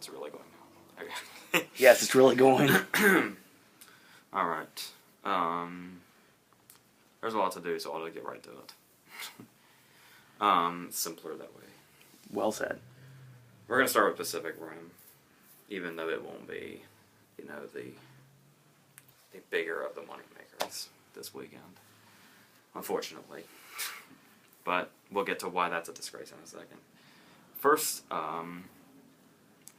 It's really going now. Okay. Yes, it's really going. Alright. There's a lot to do, so I'll get right to it. Simpler that way. Well said. We're going to start with Pacific Rim, even though it won't be, you know, the bigger of the moneymakers this weekend. Unfortunately. But we'll get to why that's a disgrace in a second. First,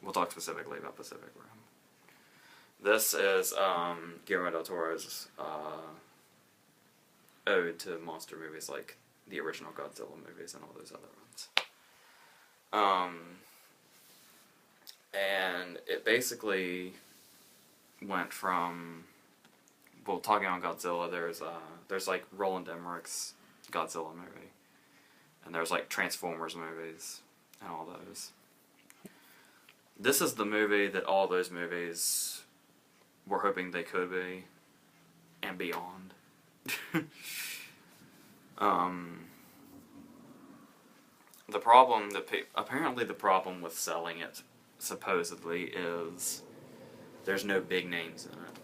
we'll talk specifically about Pacific Rim. This is Guillermo del Toro's ode to monster movies like the original Godzilla movies and all those other ones. And it basically went from, well, talking on Godzilla, there's like Roland Emmerich's Godzilla movie, and there's like Transformers movies and all those. This is the movie that all those movies were hoping they could be, and beyond. The problem that apparently the problem with selling it, supposedly, is there's no big names in it.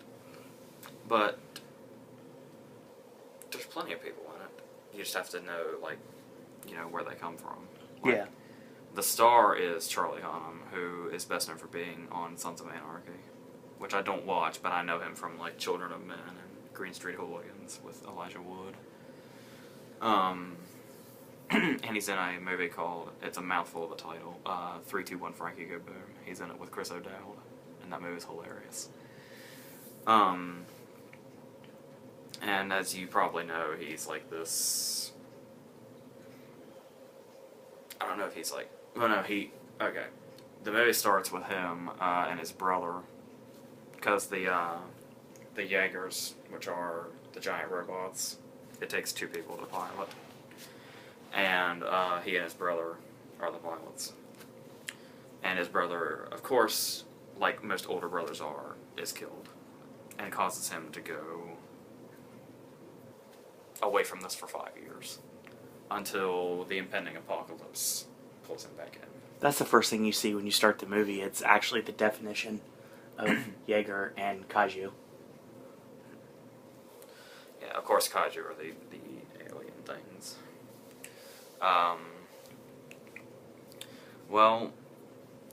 But there's plenty of people in it. You just have to know, like, you know, where they come from. Like, yeah. The star is Charlie Hunnam, who is best known for being on Sons of Anarchy, which I don't watch, but I know him from, like, Children of Men and Green Street Hooligans with Elijah Wood. And he's in a movie called, it's a mouthful of a title, 3-2-1 Frankie Go Boom. He's in it with Chris O'Dowd, and that movie's hilarious. And as you probably know, he's like this, I don't know if he's like, well no, okay. The movie starts with him and his brother, because the Jaegers, which are the giant robots, it takes two people to pilot. And he and his brother are the pilots. And his brother, of course, like most older brothers are, is killed. And causes him to go away from this for 5 years. Until the impending apocalypse pulls him back in. That's the first thing you see when you start the movie. It's actually the definition of Jaeger and Kaiju. Yeah, of course Kaiju are the alien things. Well,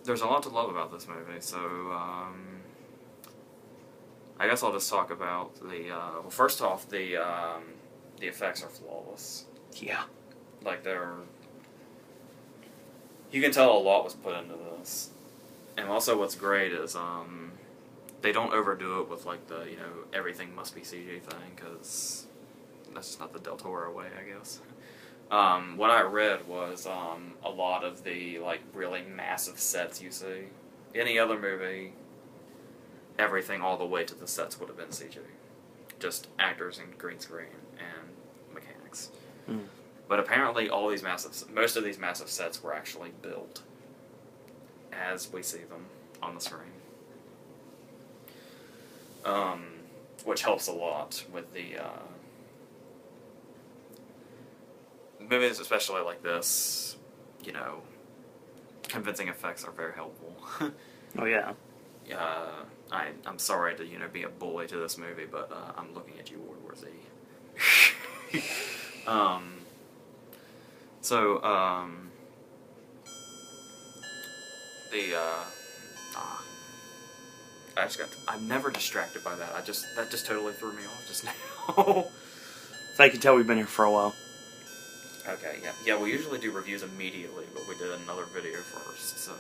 there's a lot to love about this movie, so, I guess I'll just talk about the, well, first off, the effects are flawless. Yeah. Like, you can tell a lot was put into this. And also what's great is, they don't overdo it with, like, the, you know, everything must be CG thing, because that's just not the Del Toro way, I guess. What I read was a lot of the like really massive sets you see. Any other movie, everything all the way to the sets would have been CG. Just actors and green screen and mechanics. Mm. But apparently most of these massive sets were actually built as we see them on the screen. Which helps a lot with the movies, especially like this, you know, convincing effects are very helpful. Oh, yeah. I'm sorry to, you know, be a bully to this movie, but I'm looking at you, Wardworthy. I'm never distracted by that. That just totally threw me off just now. So I can tell we've been here for a while. Okay, yeah. Yeah, we usually do reviews immediately, but we did another video first, so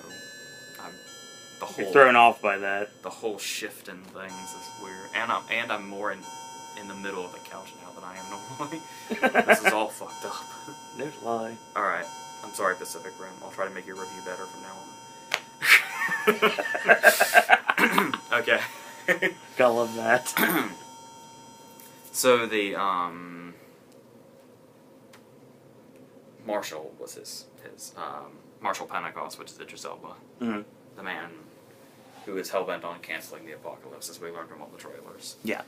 you're thrown off by that. The whole shift in things is weird. And I'm more in the middle of the couch now than I am normally. This is all fucked up. No lie. Alright. I'm sorry, Pacific Rim. I'll try to make your review better from now on. Okay. Gotta love that. So the, Marshall was his Marshall Pentecost, which is Idris Elba. Mm-hmm. The man who is hell-bent on canceling the apocalypse, as we learned from all the trailers. Yeah.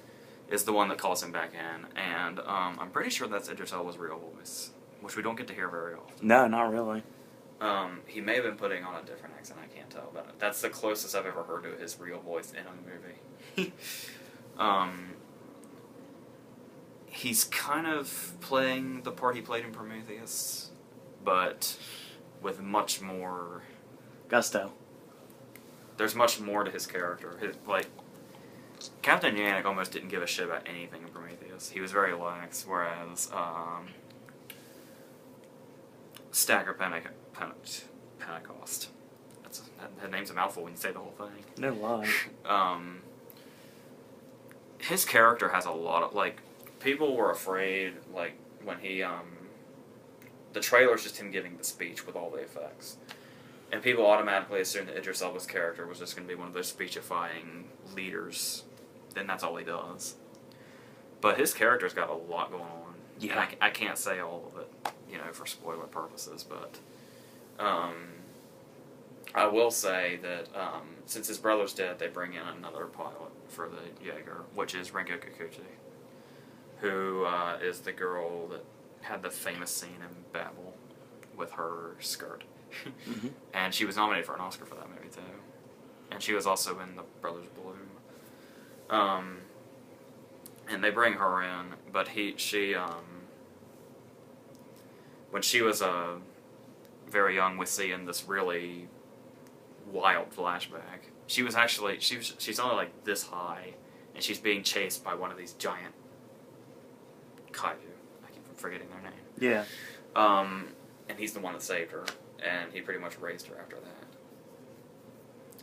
Is the one that calls him back in, and I'm pretty sure that's Idris Elba's real voice, which we don't get to hear very often. No, not really. He may have been putting on a different accent, I can't tell, but that's the closest I've ever heard to his real voice in a movie. He's kind of playing the part he played in Prometheus, but with much more gusto. There's much more to his character. Captain Yannick almost didn't give a shit about anything in Prometheus. He was very lax, whereas Stagger Pentecost. That name's a mouthful when you say the whole thing. No lie. His character has a lot of, people were afraid, when he, the trailer's just him giving the speech with all the effects. And people automatically assumed that Idris Elba's character was just going to be one of those speechifying leaders. Then that's all he does. But his character's got a lot going on. Yeah. And I can't say all of it, for spoiler purposes, but I will say that since his brother's dead, they bring in another pilot for the Jaeger, which is Ringo Kikuchi, who is the girl that had the famous scene in Babel with her skirt. Mm-hmm. And she was nominated for an Oscar for that movie, too. And she was also in The Brothers Bloom. And they bring her in, but she when she was very young, we see in this really wild flashback. She's only like this high, and she's being chased by one of these giant kaiju. I keep forgetting their name. Yeah. And he's the one that saved her, and he pretty much raised her after that.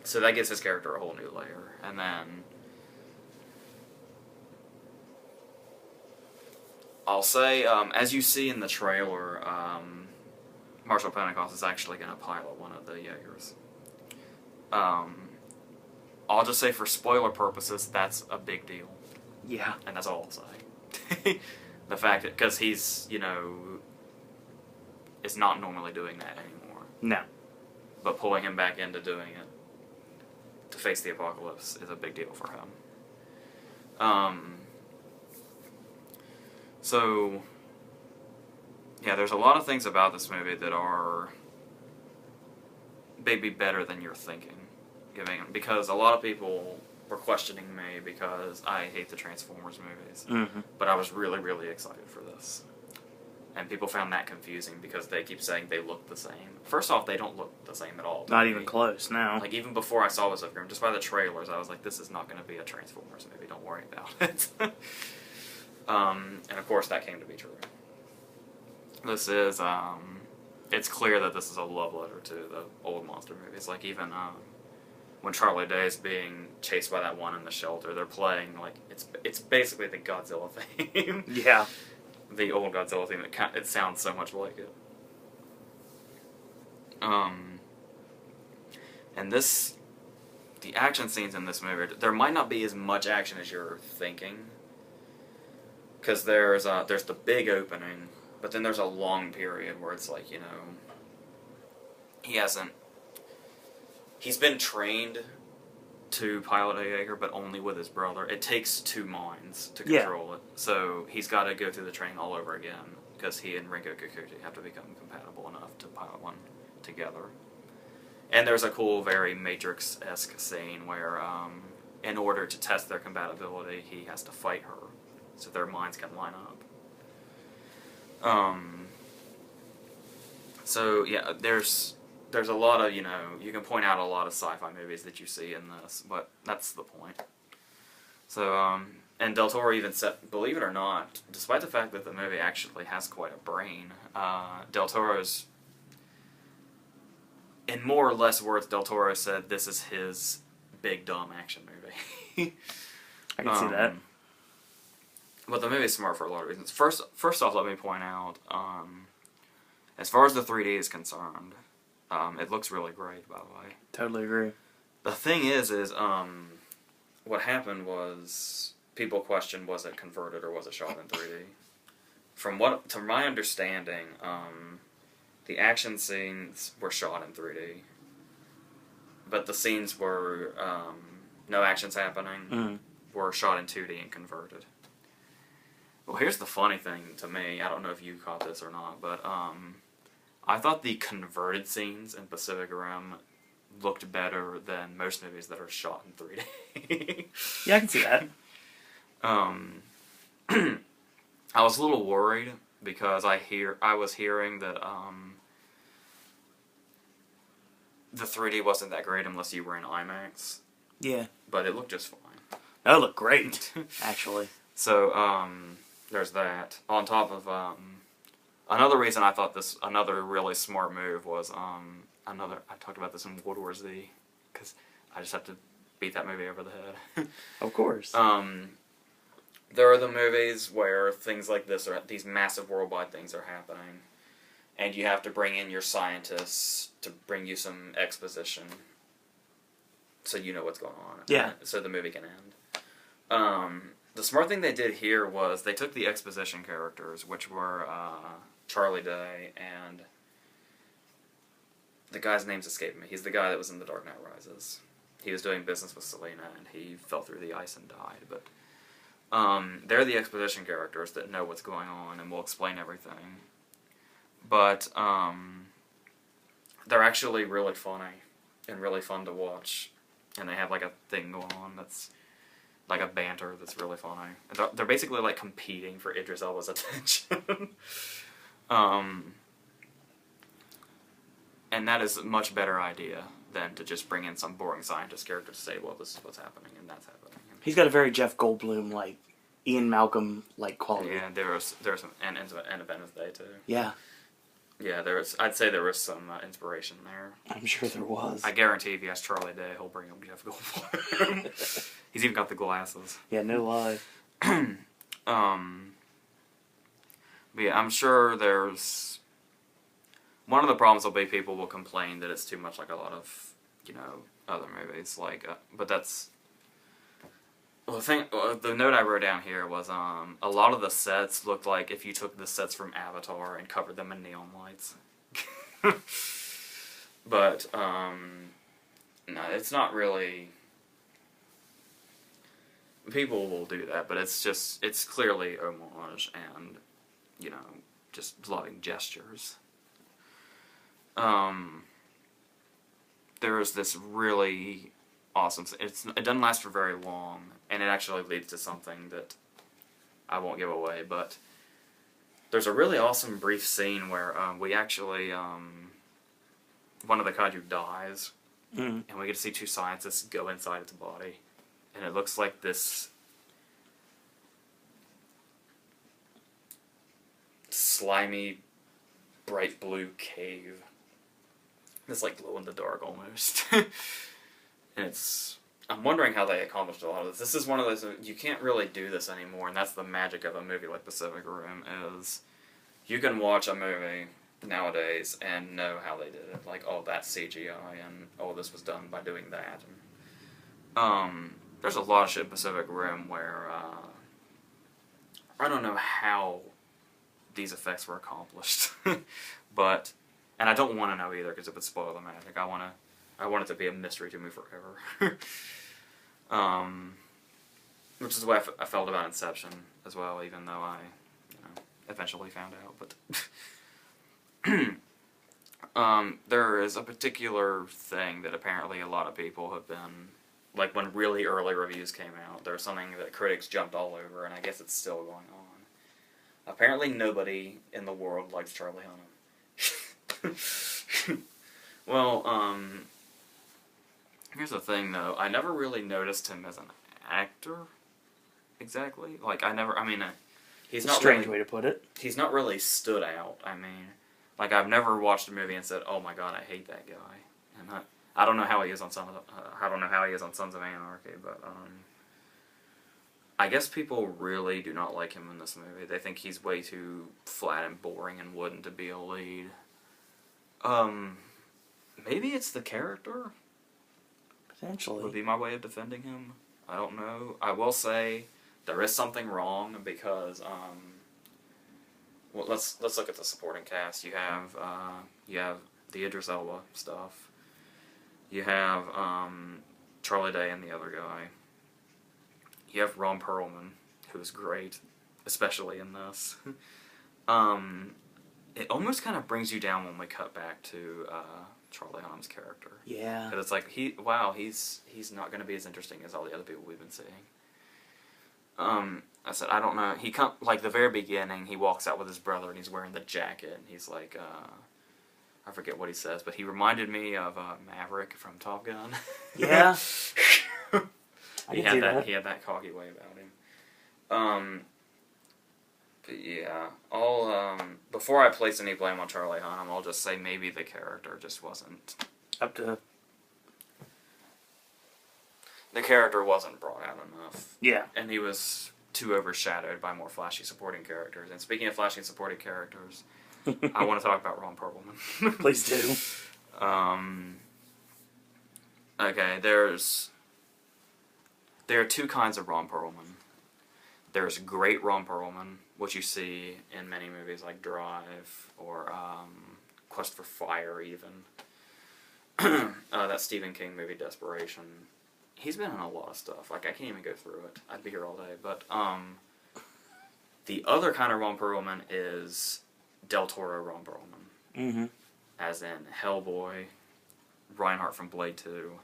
So that gives his character a whole new layer. And then I'll say, as you see in the trailer, Marshall Pentecost is actually going to pilot one of the Jaegers. I'll just say for spoiler purposes, that's a big deal. Yeah. And that's all I'll say. The fact that, because he's, is not normally doing that anymore. No. But pulling him back into doing it to face the apocalypse is a big deal for him. So, yeah, there's a lot of things about this movie that are maybe better than you're thinking. Because a lot of people were questioning me because I hate the Transformers movies. Mm-hmm. But I was really, really excited for this. And people found that confusing because they keep saying they look the same. First off, they don't look the same at all. Not even close, no. Even before I saw this film, just by the trailers, I was like, this is not going to be a Transformers movie, don't worry about it. And of course that came to be true. This is, it's clear that this is a love letter to the old monster movies. Even when Charlie Day is being chased by that one in the shelter, they're playing, it's basically the Godzilla theme. Yeah. The old Godzilla theme, it sounds so much like it. And the action scenes in this movie, there might not be as much action as you're thinking. Because there's the big opening, but then there's a long period where it's he's been trained to pilot a Jaeger, but only with his brother. It takes two minds to control it. So he's got to go through the training all over again, because he and Ringo Kikuchi have to become compatible enough to pilot one together. And there's a cool, very Matrix-esque scene where, in order to test their compatibility, he has to fight her, so their minds can line up. So, yeah, there's a lot of, you can point out a lot of sci-fi movies that you see in this, but that's the point. So, and Del Toro even said, believe it or not, despite the fact that the movie actually has quite a brain, Del Toro's, in more or less words, Del Toro said this is his big, dumb action movie. I can see that. But the movie's smart for a lot of reasons. First off, let me point out, as far as the 3D is concerned, it looks really great, by the way. Totally agree. The thing is what happened was, people questioned, was it converted or was it shot in 3D? From my understanding, the action scenes were shot in 3D, but the scenes where no action's happening were shot in 2D and converted. Well, here's the funny thing to me. I don't know if you caught this or not, but I thought the converted scenes in Pacific Rim looked better than most movies that are shot in 3D. Yeah, I can see that. I was a little worried because I was hearing that the 3D wasn't that great unless you were in IMAX. Yeah. But it looked just fine. That would look great, actually. So, there's that. On top of, another reason I thought another really smart move was, I talked about this in World War Z, because I just have to beat that movie over the head. Of course. There are the movies where things like this, or these massive worldwide things are happening, and you have to bring in your scientists to bring you some exposition, so you know what's going on. Yeah. So the movie can end. The smart thing they did here was they took the exposition characters, which were Charlie Day and the guy's name's escaping me. He's the guy that was in The Dark Knight Rises. He was doing business with Selena, and he fell through the ice and died. But they're the exposition characters that know what's going on and will explain everything. But they're actually really funny and really fun to watch. And they have like a thing going on that's like a banter that's really funny. They're basically like competing for Idris Elba's attention. And that is a much better idea than to just bring in some boring scientist character to say, well, this is what's happening and that's happening. He's got a very Jeff Goldblum, like, Ian Malcolm-like quality. Yeah, there's some, and Independence Day too. Yeah. Yeah, I'd say there was some inspiration there. I'm sure there was. I guarantee if you ask Charlie Day, he'll bring up Jeff Goldblum. He's even got the glasses. Yeah, no lie. But yeah, I'm sure there's... One of the problems will be people will complain that it's too much like a lot of, other movies. Like, but that's... Well, the note I wrote down here was a lot of the sets looked like if you took the sets from Avatar and covered them in neon lights. But, no, it's not really... People will do that, but it's clearly homage and, just loving gestures. There is this really awesome... It doesn't last for very long, and it actually leads to something that I won't give away, but there's a really awesome brief scene where we actually... one of the kaiju dies, and we get to see two scientists go inside its body, and it looks like this slimy, bright blue cave. It's like glow in the dark almost. And I'm wondering how they accomplished a lot of this. This is one of those, you can't really do this anymore, and that's the magic of a movie like Pacific Rim, is you can watch a movie nowadays and know how they did it. Like, oh, that's CGI, and oh, this was done by doing that. And, there's a lot of shit in Pacific Rim where, I don't know how these effects were accomplished. But, and I don't want to know either, because it would spoil the magic. I want it to be a mystery to me forever. Which is the way I felt about Inception as well, even though I, eventually found out. But there is a particular thing that apparently a lot of people have been, like when really early reviews came out, there's something that critics jumped all over, and I guess it's still going on. Apparently nobody in the world likes Charlie Hunnam. Well, here's the thing, though. I never really noticed him as an actor, exactly. Like, he's not Strange really, way to put it. He's not really stood out. I mean, like, I've never watched a movie and said, "Oh my God, I hate that guy." And I don't know how he is on Sons of Anarchy, but I guess people really do not like him in this movie. They think he's way too flat and boring and wooden to be a lead. Maybe it's the character. Potentially. Would be my way of defending him. I don't know. I will say there is something wrong because well, let's look at the supporting cast. You have the Idris Elba stuff. You have Charlie Day and the other guy. You have Ron Perlman, who's great, especially in this. it almost kind of brings you down when we cut back to Charlie Hunnam's character. Yeah. Because it's like, he's not going to be as interesting as all the other people we've been seeing. I said, I don't know. Like, the very beginning, he walks out with his brother, and he's wearing the jacket, and he's like, I forget what he says, but he reminded me of Maverick from Top Gun. Yeah. He had that cocky way about him. But yeah, before I place any blame on Charlie Hunnam, I'll just say maybe the character just wasn't up to. The character wasn't brought out enough. Yeah. And he was too overshadowed by more flashy supporting characters. And speaking of flashy supporting characters, I want to talk about Ron Perlman. Please do. Okay, there are two kinds of Ron Perlman. There's great Ron Perlman, which you see in many movies like Drive or Quest for Fire, even. That Stephen King movie, Desperation. He's been in a lot of stuff. Like, I can't even go through it. I'd be here all day. But the other kind of Ron Perlman is Del Toro Ron Perlman. Mm-hmm. As in Hellboy, Reinhardt from Blade 2,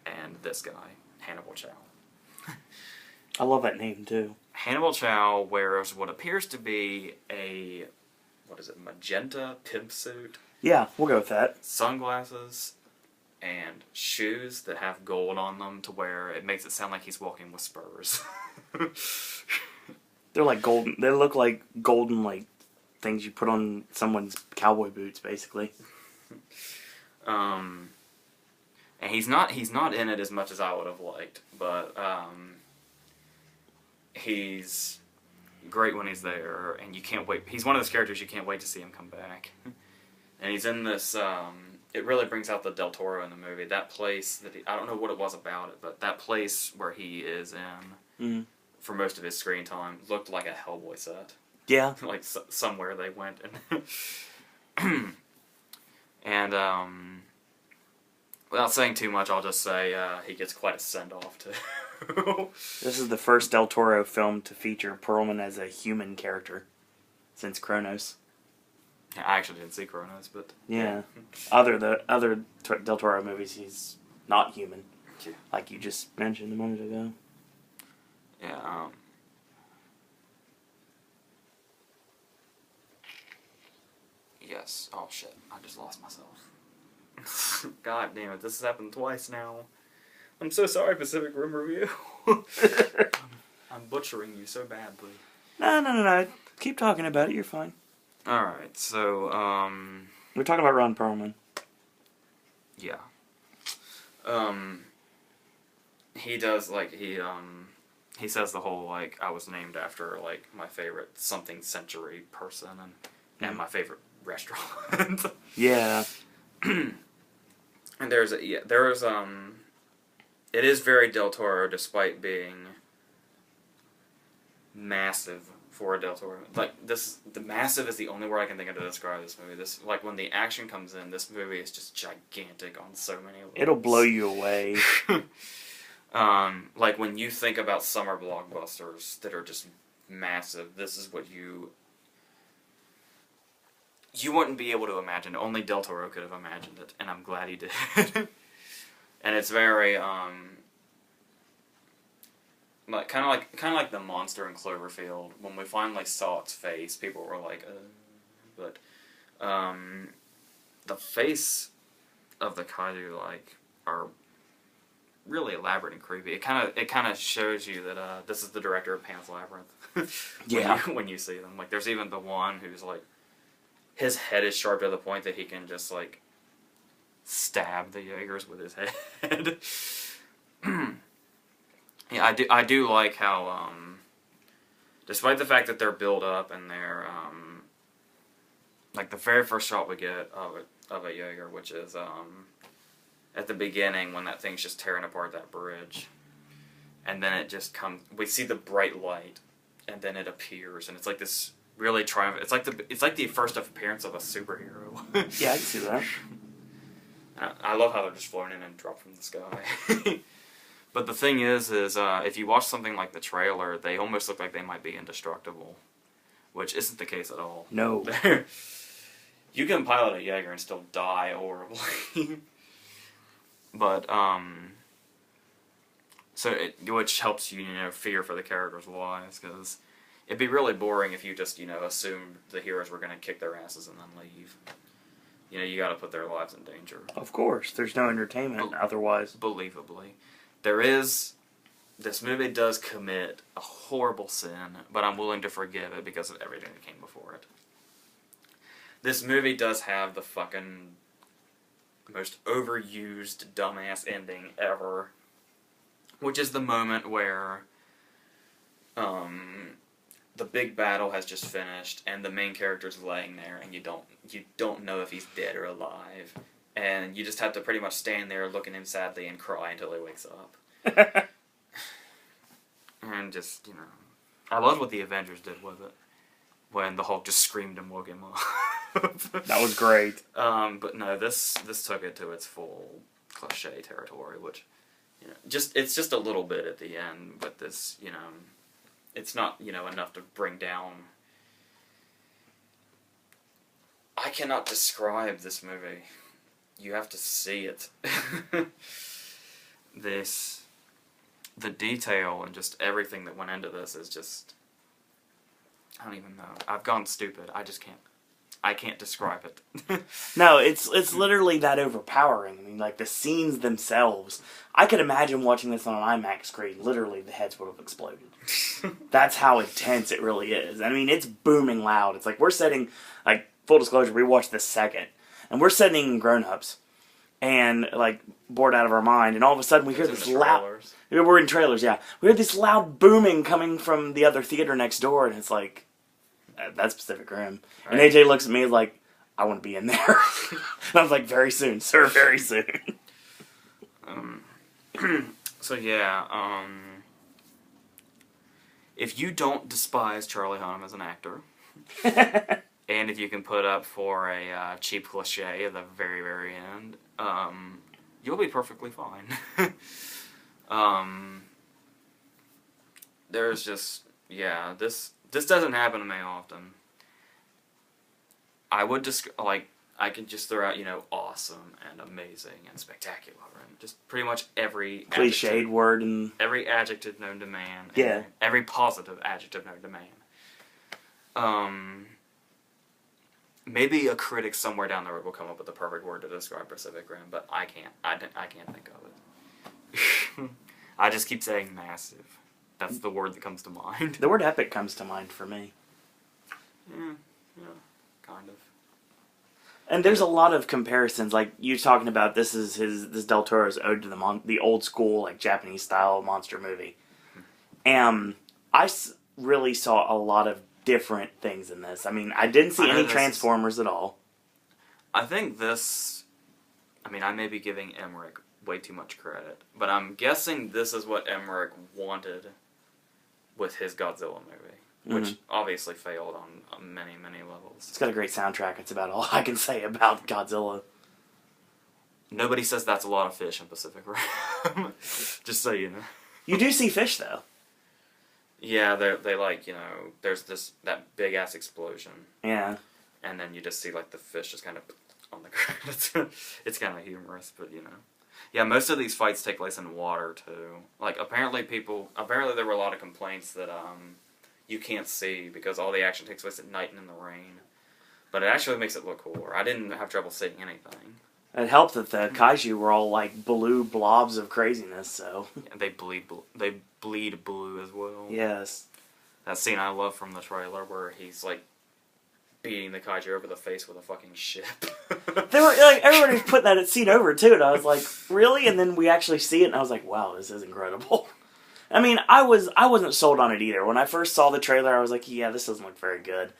and this guy, Hannibal Chow. I love that name, too. Hannibal Chow wears what appears to be a, magenta pimp suit. Yeah, we'll go with that. Sunglasses and shoes that have gold on them to where it makes it sound like he's walking with spurs. They're like golden. They look like golden, like, things you put on someone's cowboy boots, basically. And he's not in it as much as I would have liked, but he's great when he's there, and you can't wait. He's one of those characters you can't wait to see him come back. And he's in this, it really brings out the Del Toro in the movie. That place, I don't know what it was about it, but that place where he is in, for most of his screen time, looked like a Hellboy set. Yeah. Like somewhere they went. And, without saying too much, I'll just say he gets quite a send-off, too. This is the first Del Toro film to feature Perlman as a human character since Kronos. Yeah, I actually didn't see Kronos, but... Yeah. Other Del Toro movies, he's not human. Yeah. Like you just mentioned a minute ago. Yeah, Yes. Oh, shit. I just lost myself. God damn it. This has happened twice now. I'm so sorry, Pacific Rim Review. I'm butchering you so badly. No. Keep talking about it. You're fine. Alright, so, We're talking about Ron Perlman. yeah. He does, like, he says the whole, like, I was named after, like, my favorite something century person and my favorite restaurant. Yeah. And it is very Del Toro despite being massive for a Del Toro. Like, the massive is the only word I can think of to describe this movie. Like, when the action comes in, this movie is just gigantic on so many levels. It'll blow you away. Like, when you think about summer blockbusters that are just massive, this is what you wouldn't be able to imagine. Only Del Toro could have imagined it, and I'm glad he did. And it's very, like, kind of like the monster in Cloverfield. When we finally saw its face, people were like, but the face of the kaiju, like, are really elaborate and creepy. It kind of shows you that this is the director of Pan's Labyrinth. Yeah. When you see them, like, there's even the one who's like, his head is sharp to the point that he can just, like, stab the Jaegers with his head. Yeah, I do like how, despite the fact that they're built up and they're, like, the very first shot we get of a Jaeger, which is, at the beginning when that thing's just tearing apart that bridge, and then it just comes, we see the bright light, and then it appears, and it's like this really triumphant. It's like the first appearance of a superhero. Yeah, I can see that. I love how they're just floating in and drop from the sky. But the thing is if you watch something like the trailer, they almost look like they might be indestructible, which isn't the case at all. No. You can pilot a Jaeger and still die horribly. But, which helps you, fear for the characters' lives, because it'd be really boring if you just, assumed the heroes were going to kick their asses and then leave. You got to put their lives in danger. Of course, there's no entertainment otherwise. Believably. This movie does commit a horrible sin, but I'm willing to forgive it because of everything that came before it. This movie does have the fucking most overused dumbass ending ever, which is the moment where the big battle has just finished and the main character's laying there and you don't know if he's dead or alive, and you just have to pretty much stand there looking at him sadly and cry until he wakes up. And just, I love what the Avengers did with it when the Hulk just screamed and woke him up. That was great. But no, this took it to its full cliche territory, which, it's just a little bit at the end, but this, it's not, enough to bring down. I cannot describe this movie. You have to see it. The detail and just everything that went into this is just, I don't even know. I've gone stupid. I can't describe it. No, it's literally that overpowering. I mean, like, the scenes themselves. I could imagine watching this on an IMAX screen. Literally, the heads would have exploded. That's how intense it really is. I mean, it's booming loud. It's like, we're setting, like, full disclosure, we watched this second. And we're setting grown-ups. And, like, bored out of our mind. And all of a sudden, we hear this loud... We're in trailers, yeah. We hear this loud booming coming from the other theater next door. And it's like, that's Pacific Rim. Right. And AJ looks at me like, I want to be in there. And I was like, very soon, sir, very soon. So, yeah, if you don't despise Charlie Hunnam as an actor, and if you can put up for a cheap cliche at the very, very end, you'll be perfectly fine. There's just, yeah, this doesn't happen to me often. I would just, I could just throw out, awesome and amazing and spectacular and just pretty much every cliched word and every adjective known to man. Yeah. Every positive adjective known to man. Maybe a critic somewhere down the road will come up with the perfect word to describe Pacific Rim, but I can't. I can't think of it. I just keep saying massive. That's the word that comes to mind. The word epic comes to mind for me. Yeah, kind of. And there's a lot of comparisons, like you talking about. This Del Toro's ode to the old school, like Japanese style monster movie. And I really saw a lot of different things in this. I mean, I didn't see any Transformers at all. I think this. I mean, I may be giving Emmerich way too much credit, but I'm guessing this is what Emmerich wanted with his Godzilla movie, which obviously failed on many, many levels. It's got a great soundtrack. It's about all I can say about Godzilla. That says that's a lot of fish in Pacific Rim. Just so you know. You do see fish, though. Yeah, they like, there's that big-ass explosion. Yeah. And then you just see, like, the fish just kind of on the ground. It's kind of humorous, but, Yeah, most of these fights take place in water, too. Like, apparently there were a lot of complaints that, you can't see because all the action takes place at night and in the rain. But it actually makes it look cooler. I didn't have trouble seeing anything. It helped that the kaiju were all, like, blue blobs of craziness, so... And they bleed blue as well. Yes. That scene I love from the trailer where he's, like, beating the kaiju over the face with a fucking ship. They were, like, everybody put that scene over, too, and I was like, really? And then we actually see it, and I was like, wow, this is incredible. I mean, I wasn't sold on it either. When I first saw the trailer, I was like, yeah, this doesn't look very good.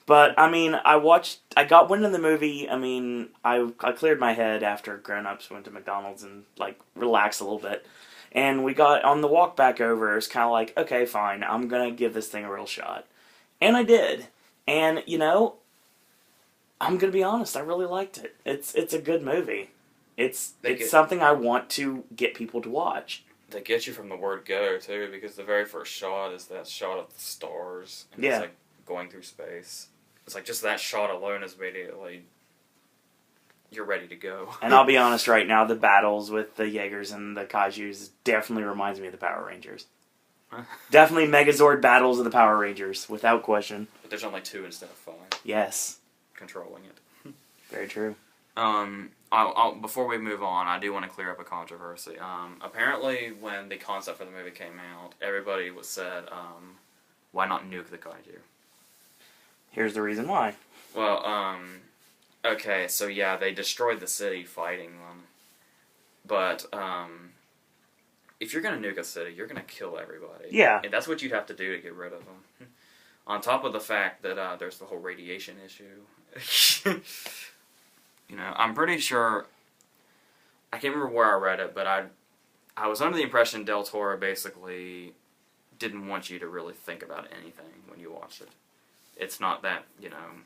But, I mean, I went in the movie, I mean, I cleared my head after Grown Ups, went to McDonald's and, like, relaxed a little bit. And we got, on the walk back over, it was kind of like, okay, fine, I'm going to give this thing a real shot. And I did. And, I'm going to be honest, I really liked it. It's a good movie. It's something I want to get people to watch. They get you from the word go, too, because the very first shot is that shot of the stars. And yeah. It's, like, going through space. It's like, just that shot alone is immediately you're ready to go. And I'll be honest right now, the battles with the Jaegers and the Kaijus definitely reminds me of the Power Rangers. Definitely Megazord battles of the Power Rangers, without question. But there's only 2 instead of 5. Yes. Controlling it. Very true. Before we move on, I do want to clear up a controversy. Apparently, when the concept for the movie came out, everybody said, why not nuke the kaiju? Here's the reason why. Well, okay, so yeah, they destroyed the city fighting them. But, if you're going to nuke a city, you're going to kill everybody. Yeah. And that's what you'd have to do to get rid of them. On top of the fact that there's the whole radiation issue. You know, I'm pretty sure, I can't remember where I read it, but I was under the impression Del Toro basically didn't want you to really think about anything when you watched it. It's not that, you know,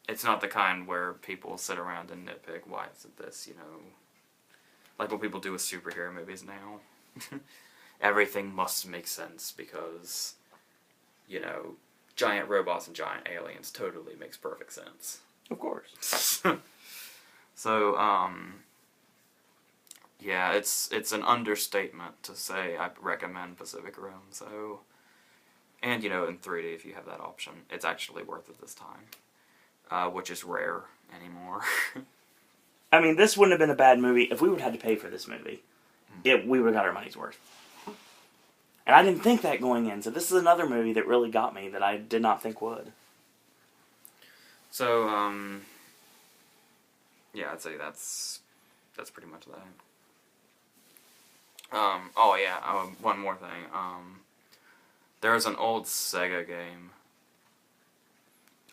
it's not the kind where people sit around and nitpick, why is it this, you know, like what people do with superhero movies now. Everything must make sense because, you know, giant robots and giant aliens totally makes perfect sense. Of course. So, yeah, it's an understatement to say I recommend Pacific Rim. So, and you know, in 3D, if you have that option, it's actually worth it this time, which is rare anymore. I mean, this wouldn't have been a bad movie if we would have had to pay for this movie. We would have got our money's worth. And I didn't think that going in, so this is another movie that really got me that I did not think would. So, yeah, I'd say that's pretty much that. Oh yeah, one more thing. There's an old Sega game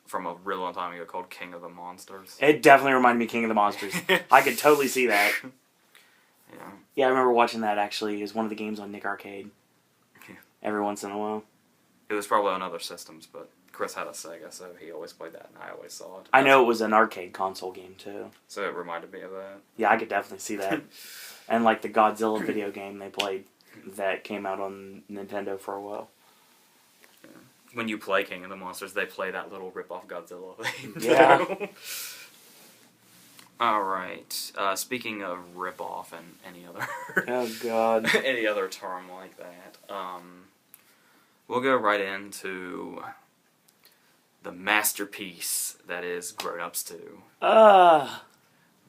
from a real long time ago called King of the Monsters. It definitely reminded me of King of the Monsters. I could totally see that. Yeah. Yeah, I remember watching that actually. It was one of the games on Nick Arcade. Yeah. Every once in a while. It was probably on other systems, but Chris had a Sega, so he always played that, and I always saw it. I know it was an arcade console game, too. So it reminded me of that. Yeah, I could definitely see that. And like the Godzilla video game they played that came out on Nintendo for a while. Yeah. When you play King of the Monsters, they play that little rip-off Godzilla thing. Yeah. Alright, speaking of rip-off and any other... Oh, God. any other term like that, we'll go right into the masterpiece that is Grown Ups 2.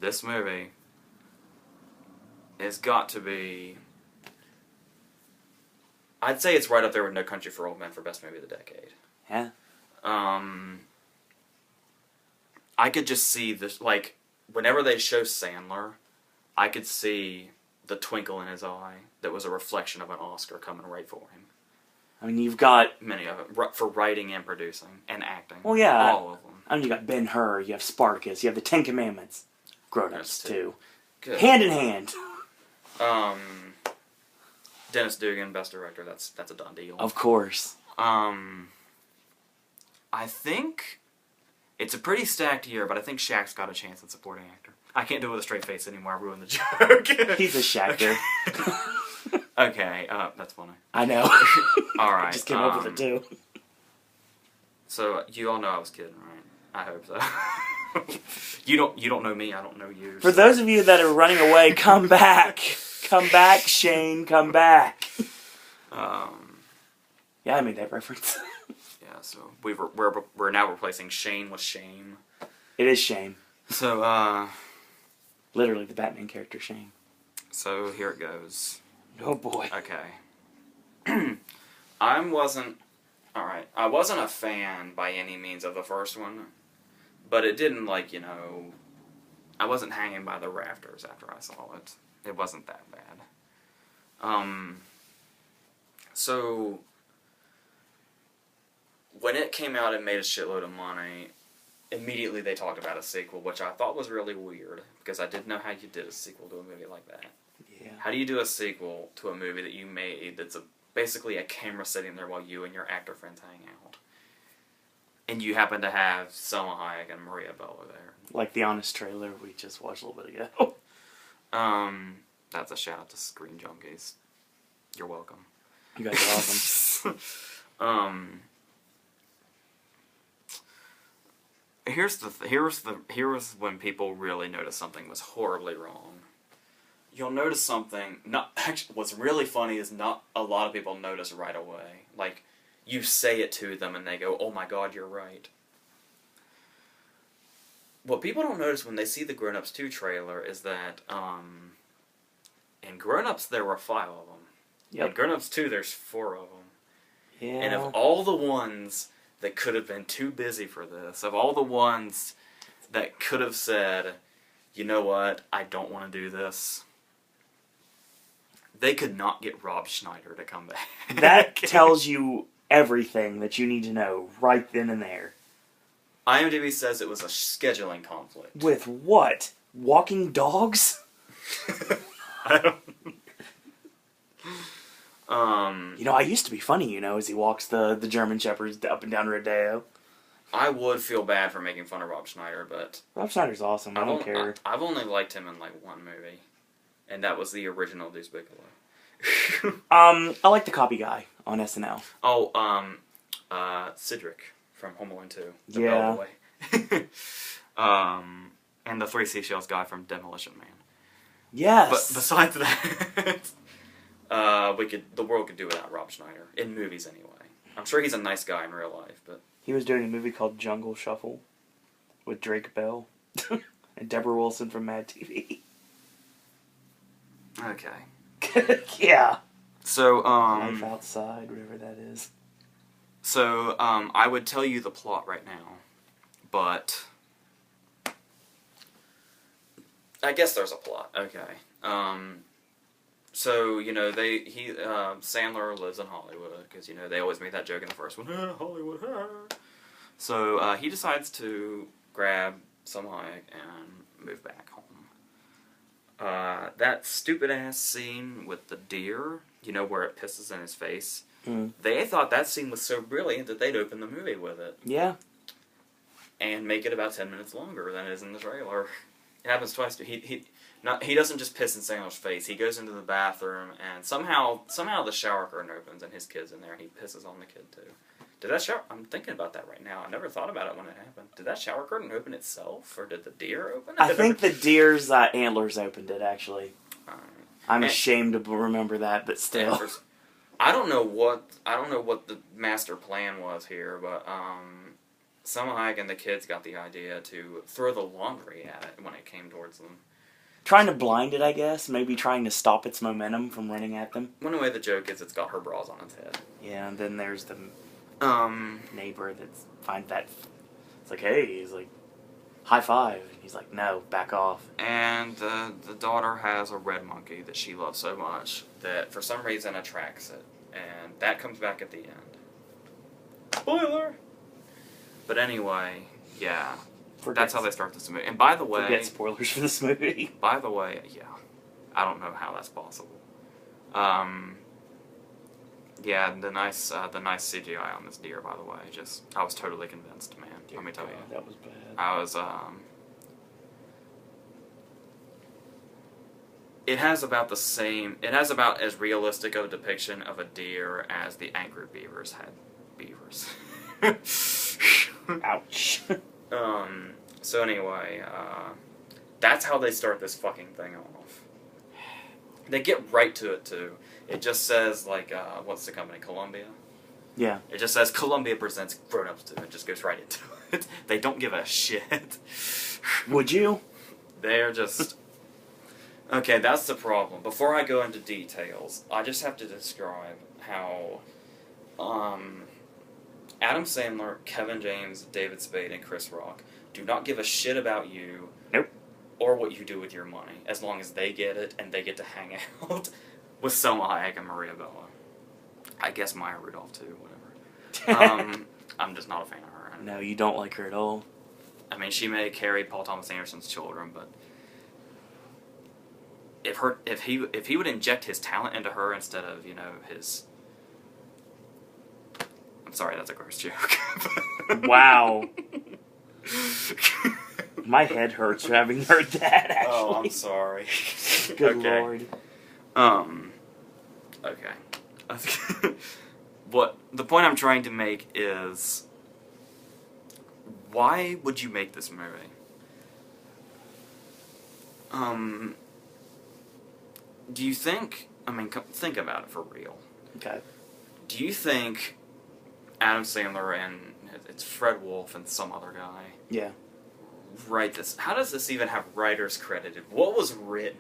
This movie has got to be... I'd say it's right up there with No Country for Old Men for best movie of the decade. Yeah. I could just see this, like, whenever they show Sandler, I could see the twinkle in his eye that was a reflection of an Oscar coming right for him. I mean, you've got... Many of them. For writing and producing and acting. Well, yeah. All of them. I mean, you got Ben-Hur, you have Spartacus, you have the Ten Commandments. Grown Ups, That's too. Good. Hand in hand. Dennis Dugan, best director, that's a done deal. Of course. I think it's a pretty stacked year, but I think Shaq's got a chance at supporting actor. I can't do it with a straight face anymore, I ruined the joke. He's a Shaqter. Okay, that's funny. I know. Alright. Just came up with it, too. So, you all know I was kidding, right? I hope so. You don't know me, I don't know you. For those of you that are running away, come back. Come back, Shane, come back. Yeah, I made that reference. Yeah, so we're now replacing Shane with Shame. It is Shane. So, Literally the Batman character, Shane. So, here it goes. Oh, boy. Okay. I wasn't a fan by any means of the first one, but it didn't, like, you know, I wasn't hanging by the rafters after I saw it. It wasn't that bad. So, when it came out and made a shitload of money, immediately they talked about a sequel, which I thought was really weird, because I didn't know how you did a sequel to a movie like that. Yeah. How do you do a sequel to a movie that you made that's basically a camera sitting there while you and your actor friends hang out? And you happen to have Selma Hayek and Maria Bello there. Like the Honest trailer we just watched a little bit ago. That's a shout out to Screen Junkies. You're welcome. You guys are awesome. here's when people really notice something was horribly wrong. You'll notice something. Not actually. What's really funny is not a lot of people notice right away. Like, you say it to them and they go, "Oh my God, you're right." What people don't notice when they see the Grown Ups 2 trailer is that in Grown Ups there were 5 of them. Yep. In Grown Ups 2 there's 4 of them. Yeah. And of all the ones that could have been too busy for this, of all the ones that could have said, "You know what, I don't want to do this," they could not get Rob Schneider to come back. That tells you everything that you need to know right then and there. IMDb says it was a scheduling conflict. With what? Walking dogs? I don't... You know, I used to be funny, you know, as he walks the German Shepherds up and down Rodeo. I would feel bad for making fun of Rob Schneider, but... Rob Schneider's awesome. I don't care. I've only liked him in, like, one movie. And that was the original Deuce Bigelow. I like the copy guy on SNL. Oh, Cedric from Home Alone 2. The Yeah. Bellboy. And the Three Seashells guy from Demolition Man. Yes. But besides that, the world could do without Rob Schneider. In movies, anyway. I'm sure he's a nice guy in real life, but... He was doing a movie called Jungle Shuffle with Drake Bell and Deborah Wilson from Mad TV. Okay. Yeah. So, Life Outside, whatever that is. So, I would tell you the plot right now, but... I guess there's a plot. Okay. So, you know, Sandler lives in Hollywood, because, you know, they always make that joke in the first one, Hollywood, So, he decides to grab some hike and move back home. That stupid-ass scene with the deer, you know, where it pisses in his face, they thought that scene was so brilliant that they'd open the movie with it. Yeah. And make it about 10 minutes longer than it is in the trailer. It happens twice. He doesn't just piss in Sandler's face. He goes into the bathroom, and somehow the shower curtain opens, and his kid's in there, and he pisses on the kid, too. I'm thinking about that right now. I never thought about it when it happened. Did that shower curtain open itself, or did the deer open it? I think the deer's antlers opened it, actually. I'm ashamed to remember that, but still. I don't know what the master plan was here, but Selma Hayek and the kids got the idea to throw the laundry at it when it came towards them. Trying to blind it, I guess. Maybe trying to stop its momentum from running at them. One way the joke is it's got her bras on its head. Yeah, and then there's the neighbor that finds that. It's like, hey, he's like, high five. And he's like, no, back off. And the daughter has a red monkey that she loves so much that for some reason attracts it. And that comes back at the end. Spoiler! But anyway, yeah. That's how they start this movie. And by the way... Forget spoilers for this movie. By the way, yeah. I don't know how that's possible. Yeah, the nice CGI on this deer, by the way. I was totally convinced, man. Dear Let me tell God, you. that was bad. I was, It has about as realistic of a depiction of a deer as the Angry Beavers had beavers. Ouch. So anyway, that's how they start this fucking thing off. They get right to it, too. It just says, like, what's the company, Columbia? Yeah. It just says, Columbia presents Grown Ups 2. It just goes right into it. They don't give a shit. Would you? They're just... Okay, that's the problem. Before I go into details, I just have to describe how Adam Sandler, Kevin James, David Spade, and Chris Rock do not give a shit about you. Nope. Or what you do with your money, as long as they get it and they get to hang out with Selma Hayek and Maria Bello. I guess Maya Rudolph too, whatever. I'm just not a fan of her. No, you don't like her at all. I mean, she may carry Paul Thomas Anderson's children, but if he would inject his talent into her instead of, you know, his... I'm sorry, that's a gross joke. Wow. My head hurts for having heard that, actually. Oh, I'm sorry. Good okay. Lord. Okay. What the point I'm trying to make is, why would you make this movie? Do you think, think about it for real. Okay. Do you think Adam Sandler and it's Fred Wolf and some other guy Yeah. write this? How does this even have writers credited? What was written?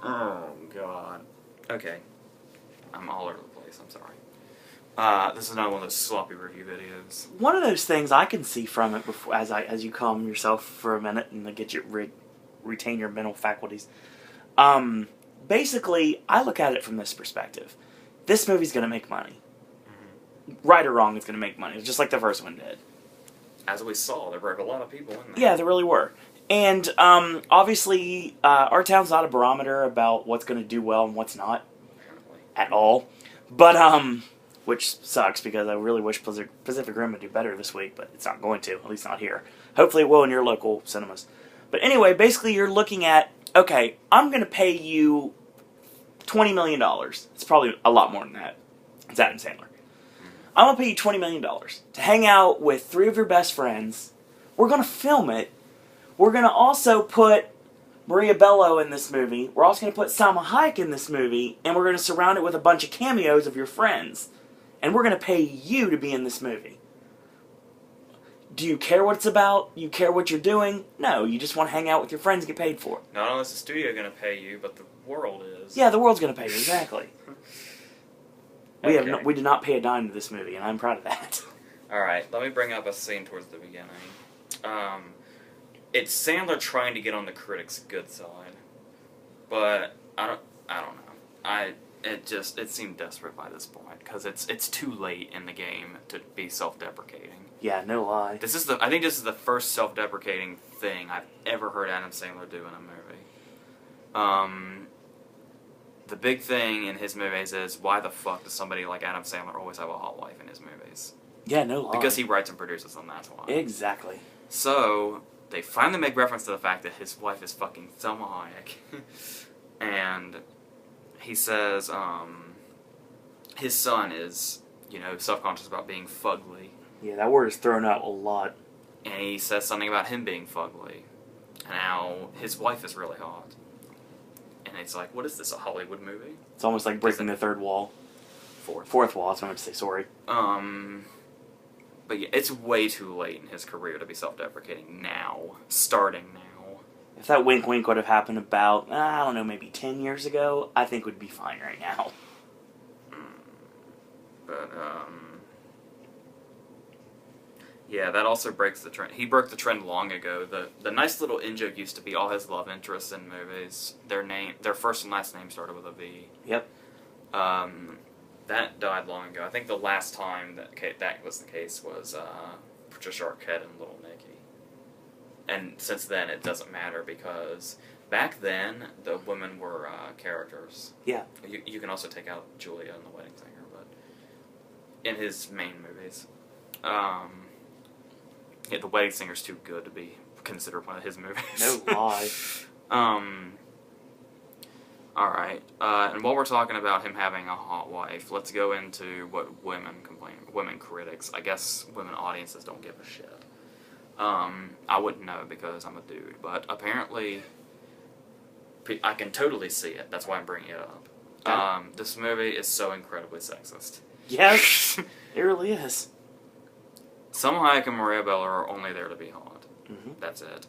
Oh, God. Okay. I'm all over the place, I'm sorry. This is another one of those sloppy review videos. One of those things I can see from it before, as you calm yourself for a minute and get you retain your mental faculties. Basically, I look at it from this perspective. This movie's going to make money. Mm-hmm. Right or wrong, it's going to make money, just like the first one did. As we saw, there were a lot of people in there. Yeah, there really were. And obviously, our town's not a barometer about what's going to do well and what's not. Apparently. At all. But, which sucks because I really wish Pacific Rim would do better this week, but it's not going to, at least not here. Hopefully it will in your local cinemas. But anyway, basically you're looking at, okay, I'm going to pay you $20 million. It's probably a lot more than that. It's Adam Sandler. I'm going to pay you $20 million to hang out with 3 of your best friends. We're going to film it. We're going to also put Maria Bello in this movie. We're also going to put Salma Hayek in this movie. And we're going to surround it with a bunch of cameos of your friends. And we're going to pay you to be in this movie. Do you care what it's about? You care what you're doing? No, you just want to hang out with your friends and get paid for it. Not only is the studio going to pay you, but the world is. Yeah, the world's going to pay you, exactly. Okay. We did not pay a dime to this movie, and I'm proud of that. Alright, let me bring up a scene towards the beginning. It's Sandler trying to get on the critics' good side. But, I don't know. It seemed desperate by this point, because it's too late in the game to be self-deprecating. Yeah, no lie. I think this is the first self-deprecating thing I've ever heard Adam Sandler do in a movie. The big thing in his movies is, why the fuck does somebody like Adam Sandler always have a hot wife in his movies? Yeah, no lie. Because he writes and produces them, that's why. Exactly. So, they finally make reference to the fact that his wife is fucking Salma Hayek. And he says, his son is, self-conscious about being fugly. Yeah, that word is thrown out a lot. And he says something about him being fugly. And how his wife is really hot. And it's like, what is this, a Hollywood movie? It's almost like breaking the third wall. Fourth wall, that's what I meant to say, sorry. But yeah, it's way too late in his career to be self-deprecating now. Starting now. If that wink wink would have happened about, I don't know, maybe 10 years ago, I think we'd be fine right now. But, yeah, that also breaks the trend. He broke the trend long ago. The nice little in-joke used to be all his love interests in movies. Their first and last name started with a V. Yep. That died long ago. I think the last time that was the case was Patricia Arquette and Little Nicky. And since then, it doesn't matter because back then, the women were characters. Yeah. You can also take out Julia and The Wedding Singer, but in his main movies. Yeah, The Wedding Singer's too good to be considered one of his movies. No lie. Alright, and while we're talking about him having a hot wife, let's go into what women critics, I guess women audiences don't give a shit. I wouldn't know because I'm a dude, but apparently I can totally see it. That's why I'm bringing it up. Okay. This movie is so incredibly sexist. Yes, it really is. Salma Hayek and Maria Bello are only there to be hot. Mm-hmm. That's it.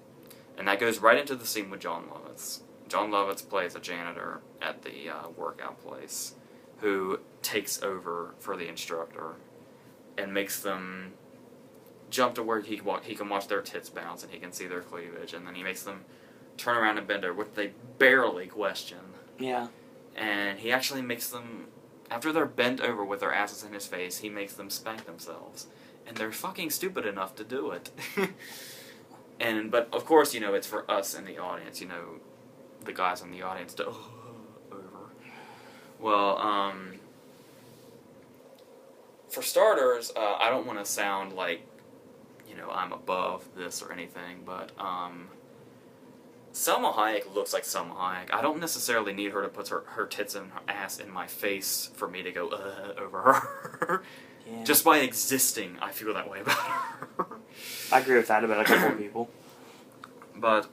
And that goes right into the scene with John Lovitz. John Lovitz plays a janitor at the workout place who takes over for the instructor and makes them jump to where he can watch their tits bounce and he can see their cleavage, and then he makes them turn around and bend over, which they barely question. Yeah. And he actually makes them, after they're bent over with their asses in his face, he makes them spank themselves. And they're fucking stupid enough to do it. But of course, it's for us in the audience, the guys in the audience to over. Well, for starters, I don't want to sound like, I'm above this or anything, but Salma Hayek looks like Salma Hayek. I don't necessarily need her to put her tits and her ass in my face for me to go over her. Yeah. Just by existing, I feel that way about her. I agree with that about a couple of people. But,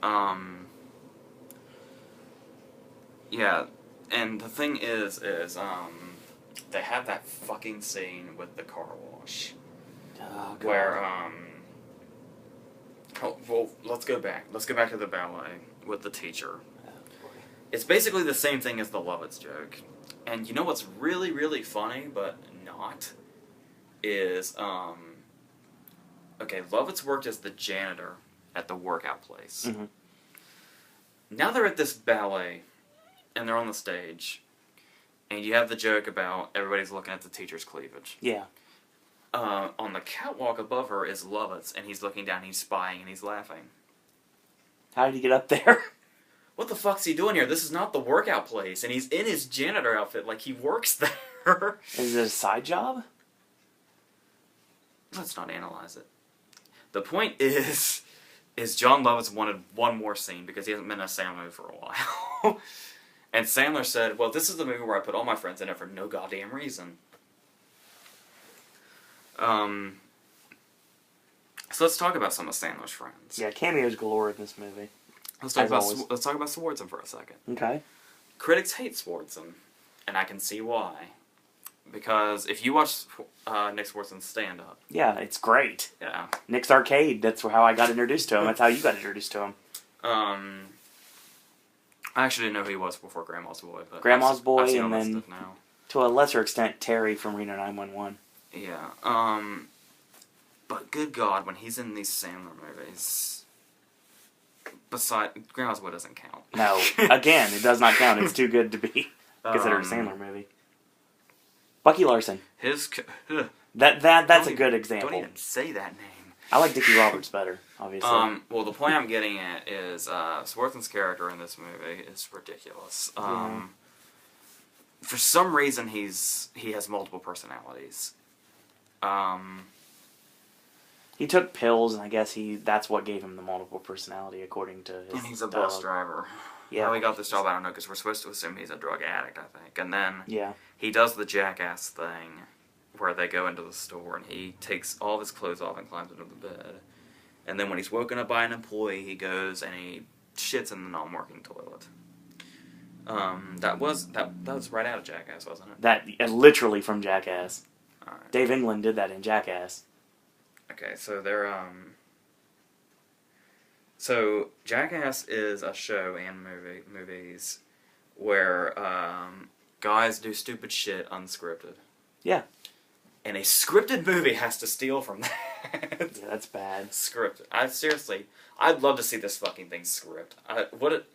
yeah, and the thing is, they have that fucking scene with the car wash. Oh, God. Where, well, let's go back. Let's go back to the ballet with the teacher. Oh, boy. It's basically the same thing as the Lovitz joke. And you know what's really, really funny, but not, is, okay, Lovitz worked as the janitor at the workout place. Mm-hmm. Now they're at this ballet, and they're on the stage, and you have the joke about everybody's looking at the teacher's cleavage. Yeah. On the catwalk above her is Lovitz, and he's looking down, he's spying, and he's laughing. How did he get up there? What the fuck's he doing here? This is not the workout place, and he's in his janitor outfit like he works there. Is it a side job? Let's not analyze it. The point is John Lovitz wanted one more scene because he hasn't been in a Sandler movie for a while. And Sandler said, well, this is the movie where I put all my friends in it for no goddamn reason. So let's talk about some of Sandler's friends. Yeah, cameos galore in this movie. Let's talk always. about Swartzen for a second. Okay. Critics hate Swartzen, and I can see why. Because if you watch Nick Swartzen's stand-up... Yeah, it's great. Yeah. Nick's Arcade, that's how I got introduced to him. That's how you got introduced to him. I actually didn't know who he was before Grandma's Boy. But Grandma's Boy, I've seen and all that then, stuff now. to a lesser extent, Terry from Reno 911. Yeah. But good God, when he's in these Sandler movies... Grandma's Boy doesn't count. No. Again, it does not count. It's too good to be considered a Sandler movie. Bucky Larson. That's a good example. Don't even say that name. I like Dickie Roberts better, obviously. Well, the point I'm getting at is Swartzen's character in this movie is ridiculous. For some reason, he has multiple personalities. He took pills, and I guess that's what gave him the multiple personality, according to his And he's a dialogue. bus driver. Yeah. How he got this job, I don't know, because we're supposed to assume he's a drug addict, I think. And then Yeah. he does the jackass thing, where they go into the store, and he takes all of his clothes off and climbs into the bed. And then when he's woken up by an employee, he goes and he shits in the non-working toilet. That was right out of Jackass, wasn't it? That literally from Jackass. Alright. Dave England did that in Jackass. Okay, so they're, So, Jackass is a show and movies where, guys do stupid shit unscripted. Yeah. And a scripted movie has to steal from that. Yeah, that's bad. Scripted. I'd love to see this fucking thing script. What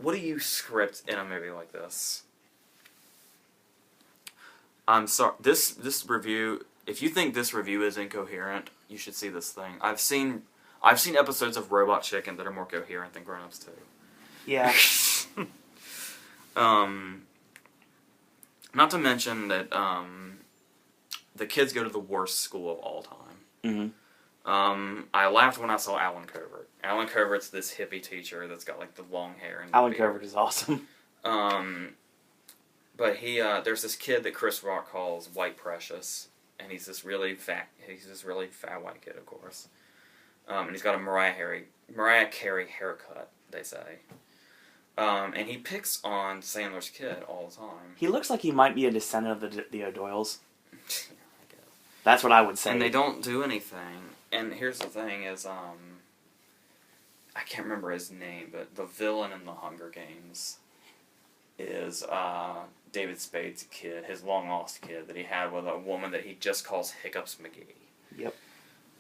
do you script in a movie like this? I'm sorry. This review. If you think this review is incoherent, you should see this thing. I've seen episodes of Robot Chicken that are more coherent than Grown Ups 2. Yeah. Not to mention that the kids go to the worst school of all time. Mm-hmm. I laughed when I saw Alan Covert. Alan Covert's this hippie teacher that's got like the long hair and Alan beard. Covert is awesome. But there's this kid that Chris Rock calls White Precious, and he's this really fat white kid, of course. And he's got a Mariah Carey haircut, they say. And he picks on Sandler's kid all the time. He looks like he might be a descendant of the O'Doyles. I guess. That's what I would say. And they don't do anything. And here's the thing is, I can't remember his name, but the villain in the Hunger Games is David Spade's kid, his long-lost kid that he had with a woman that he just calls Hiccups McGee. Yep.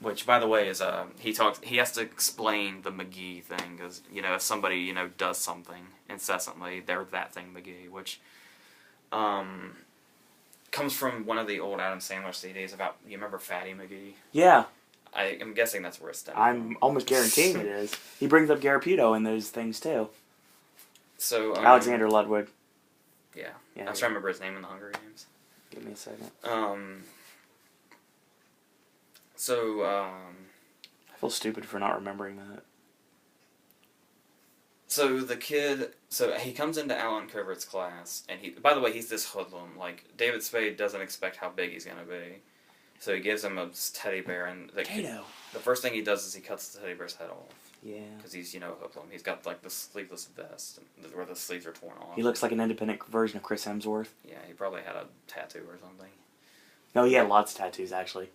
Which, by the way, is he has to explain the McGee thing, because, if somebody, does something incessantly, they're that thing McGee, which comes from one of the old Adam Sandler CDs about, you remember Fatty McGee? Yeah. I'm guessing that's where it stems I'm almost guaranteeing it is. He brings up Garaputo in those things, too. So Alexander Ludwig. Yeah. Yeah, I'm trying to remember his name in the Hunger Games. Give me a second. So, I feel stupid for not remembering that. So the kid, so he comes into Alan Covert's class, and by the way, he's this hoodlum. Like, David Spade doesn't expect how big he's gonna be. So he gives him a teddy bear, and the first thing he does is he cuts the teddy bear's head off. Yeah. Because he's, a hoodlum. He's got, like, the sleeveless vest, where the sleeves are torn off. He looks like an independent version of Chris Hemsworth. Yeah, he probably had a tattoo or something. No, he had lots of tattoos, actually.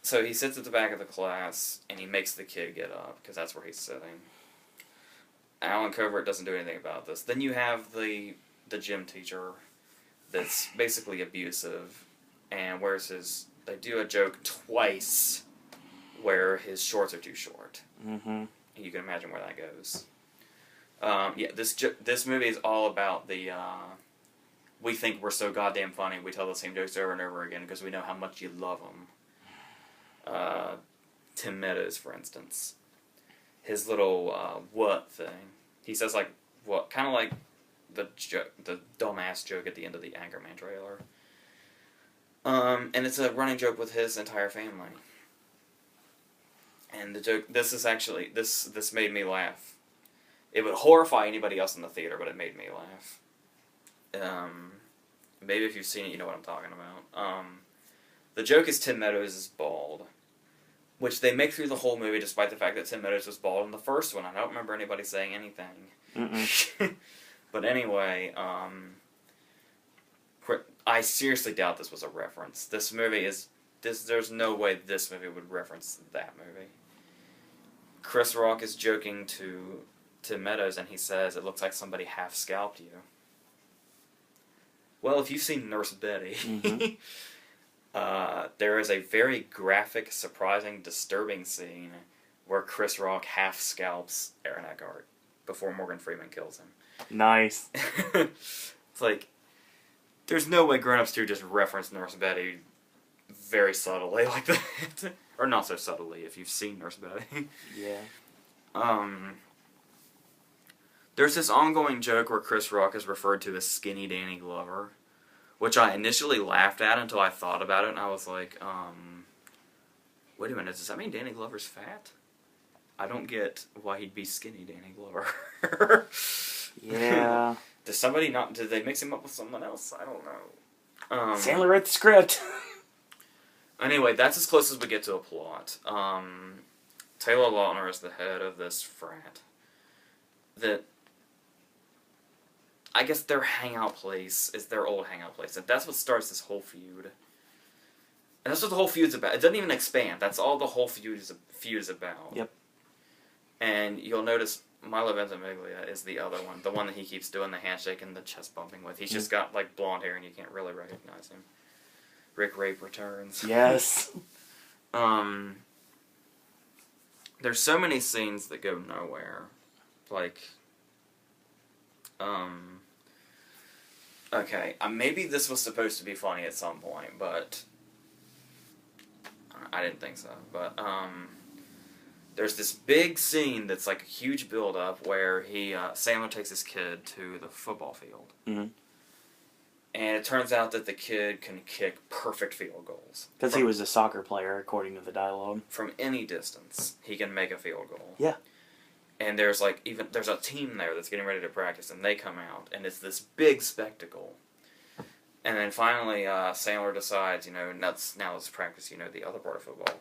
So he sits at the back of the class, and he makes the kid get up, because that's where he's sitting. Alan Covert doesn't do anything about this. Then you have the gym teacher that's basically abusive, and they do a joke twice where his shorts are too short. Mm-hmm. You can imagine where that goes. This movie is all about the, we think we're so goddamn funny, we tell the same jokes over and over again because we know how much you love them. Tim Meadows, for instance. His little, what thing. He says, like, what, kind of like the dumbass joke at the end of the Anchorman trailer. And it's a running joke with his entire family. And the joke, this made me laugh. It would horrify anybody else in the theater, but it made me laugh. Maybe if you've seen it, you know what I'm talking about. The joke is Tim Meadows is bald, which they make through the whole movie despite the fact that Tim Meadows was bald in the first one. I don't remember anybody saying anything. But anyway, I seriously doubt this was a reference. This movie is... There's no way this movie would reference that movie. Chris Rock is joking to Meadows, and he says, "It looks like somebody half-scalped you." Well, if you've seen Nurse Betty, there is a very graphic, surprising, disturbing scene where Chris Rock half-scalps Aaron Eckhart before Morgan Freeman kills him. Nice. It's like, there's no way Grown Ups 2 just reference Nurse Betty very subtly like that. Or not so subtly, if you've seen Nurse Betty. Yeah. There's this ongoing joke where Chris Rock is referred to as Skinny Danny Glover, which I initially laughed at until I thought about it, and I was like, wait a minute, does that mean Danny Glover's fat? I don't get why he'd be Skinny Danny Glover. Yeah. Did they mix him up with someone else? I don't know. Sandler wrote the script. Anyway, that's as close as we get to a plot. Taylor Lautner is the head of this frat. I guess their hangout place is their old hangout place. And that's what starts this whole feud. And that's what the whole feud's about. It doesn't even expand. That's all the whole feud is about. Yep. And you'll notice Milo Ventimiglia is the other one. The one that he keeps doing the handshake and the chest bumping with. He's just got, like, blonde hair and you can't really recognize him. Rick Rape returns. Yes. There's so many scenes that go nowhere. Like, okay, maybe this was supposed to be funny at some point, but I didn't think so. But, there's this big scene that's like a huge build-up where Sandler takes his kid to the football field. Mm-hmm. And it turns out that the kid can kick perfect field goals. Because he was a soccer player, according to the dialogue. From any distance, he can make a field goal. Yeah. And there's a team there that's getting ready to practice, and they come out, and it's this big spectacle. And then finally, Sandler decides, now let's practice, the other part of football.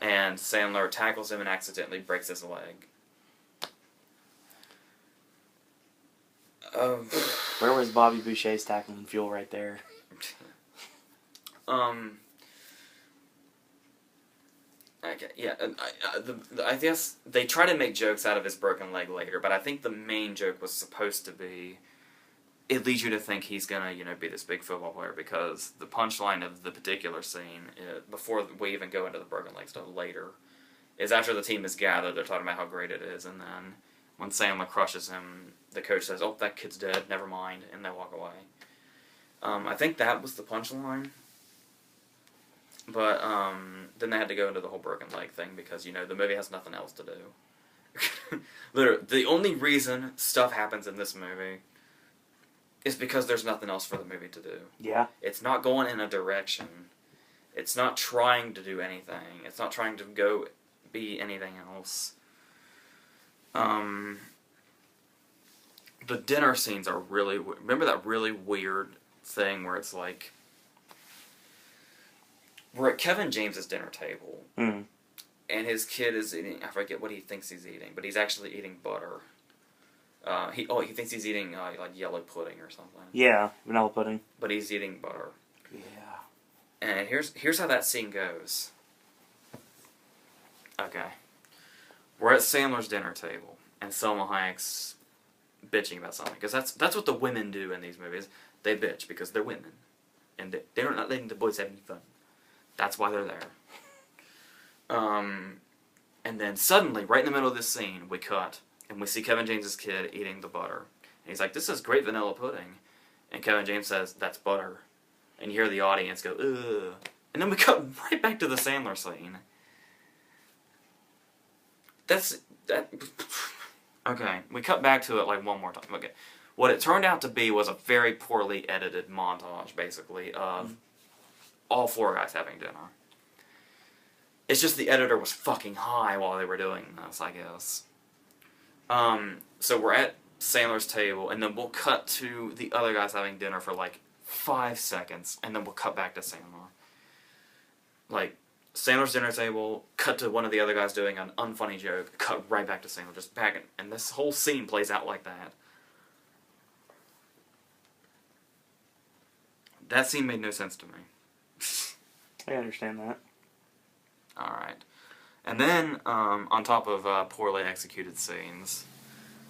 And Sandler tackles him and accidentally breaks his leg. Where was Bobby Boucher's tackling fuel right there? Okay, yeah, I guess they try to make jokes out of his broken leg later, but I think the main joke was supposed to be, it leads you to think he's gonna, be this big football player, because the punchline of the particular scene, before we even go into the broken leg stuff later, is after the team is gathered, they're talking about how great it is, and then when Sandler crushes him, the coach says, "Oh, that kid's dead, never mind," and they walk away. I think that was the punchline. But then they had to go into the whole broken leg thing because, the movie has nothing else to do. Literally, the only reason stuff happens in this movie is because there's nothing else for the movie to do. Yeah. It's not going in a direction. It's not trying to do anything. It's not trying to go be anything else. the dinner scenes are really... Remember that really weird thing where it's like... We're at Kevin James's dinner table, Mm. and his kid is eating... I forget what he thinks he's eating, but he's actually eating butter. He thinks he's eating like yellow pudding or something. Yeah, vanilla pudding. But he's eating butter. Yeah. And here's how that scene goes. Okay. We're at Sandler's dinner table, and Selma Hayek's bitching about something. Because that's what the women do in these movies. They bitch because they're women. And they're not letting the boys have any fun. That's why they're there. And then suddenly, right in the middle of this scene, we cut, and we see Kevin James's kid eating the butter. And he's like, this is great vanilla pudding. And Kevin James says, that's butter. And you hear the audience go, ugh. And then we cut right back to the Sandler scene. Okay, we cut back to it like one more time. Okay. What it turned out to be was a very poorly edited montage, basically, of all four guys having dinner. It's just the editor was fucking high while they were doing this, I guess. So we're at Sandler's table, and then we'll cut to the other guys having dinner for like 5 seconds, and then we'll cut back to Sandler. Like, Sandler's dinner table, cut to one of the other guys doing an unfunny joke, cut right back to Sandler, just back in, and this whole scene plays out like that. That scene made no sense to me. I understand that. Alright. And then, on top of poorly executed scenes,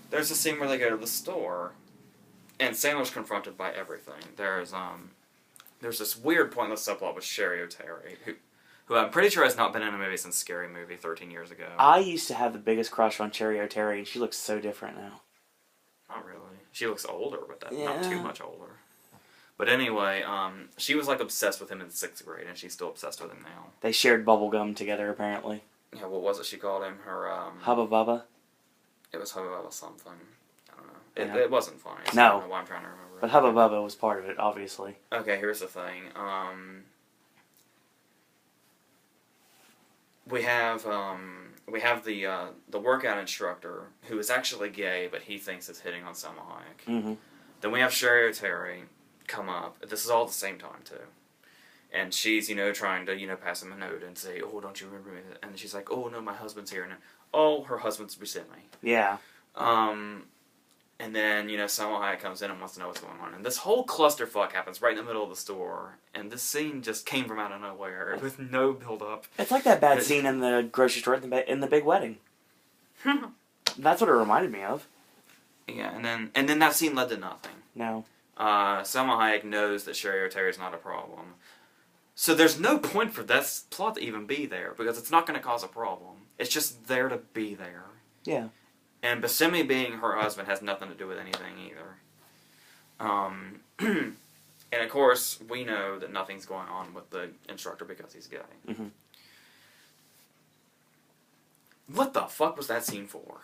there's a scene where they go to the store, and Sandler's confronted by everything. There's this weird pointless subplot with Sherry O'Terry, who I'm pretty sure has not been in a movie since Scary Movie 13 years ago. I used to have the biggest crush on Cherry O'Terry, and she looks so different now. Not really. She looks older, but Yeah. not too much older. But anyway, she was like obsessed with him in 6th grade, and she's still obsessed with him now. They shared bubblegum together, apparently. Yeah, what was it she called him? Her, Hubba Bubba? It was Hubba Bubba something. I don't know. Yeah. It wasn't funny. So No. I don't know why I'm trying to remember But it. Hubba Bubba was part of it, obviously. Okay, here's the thing. We have the workout instructor who is actually gay, but he thinks it's hitting on Selma Hayek. Mm-hmm. Then we have Sherry O'Terry come up. This is all at the same time too, and she's trying to pass him a note and say, oh, don't you remember me? And she's like, oh no, my husband's here. And oh, her husband's resent me. Yeah. And then, Selma Hayek comes in and wants to know what's going on. And this whole clusterfuck happens right in the middle of the store. And this scene just came from out of nowhere with no build-up. It's like that bad scene in the grocery store in the big wedding. That's what it reminded me of. Yeah, and then that scene led to nothing. No. Selma Hayek knows that Sherry O'Terry is not a problem. So there's no point for this plot to even be there, because it's not going to cause a problem. It's just there to be there. Yeah. And Buscemi being her husband has nothing to do with anything either. And of course, we know that nothing's going on with the instructor because he's gay. Mm-hmm. What the fuck was that scene for?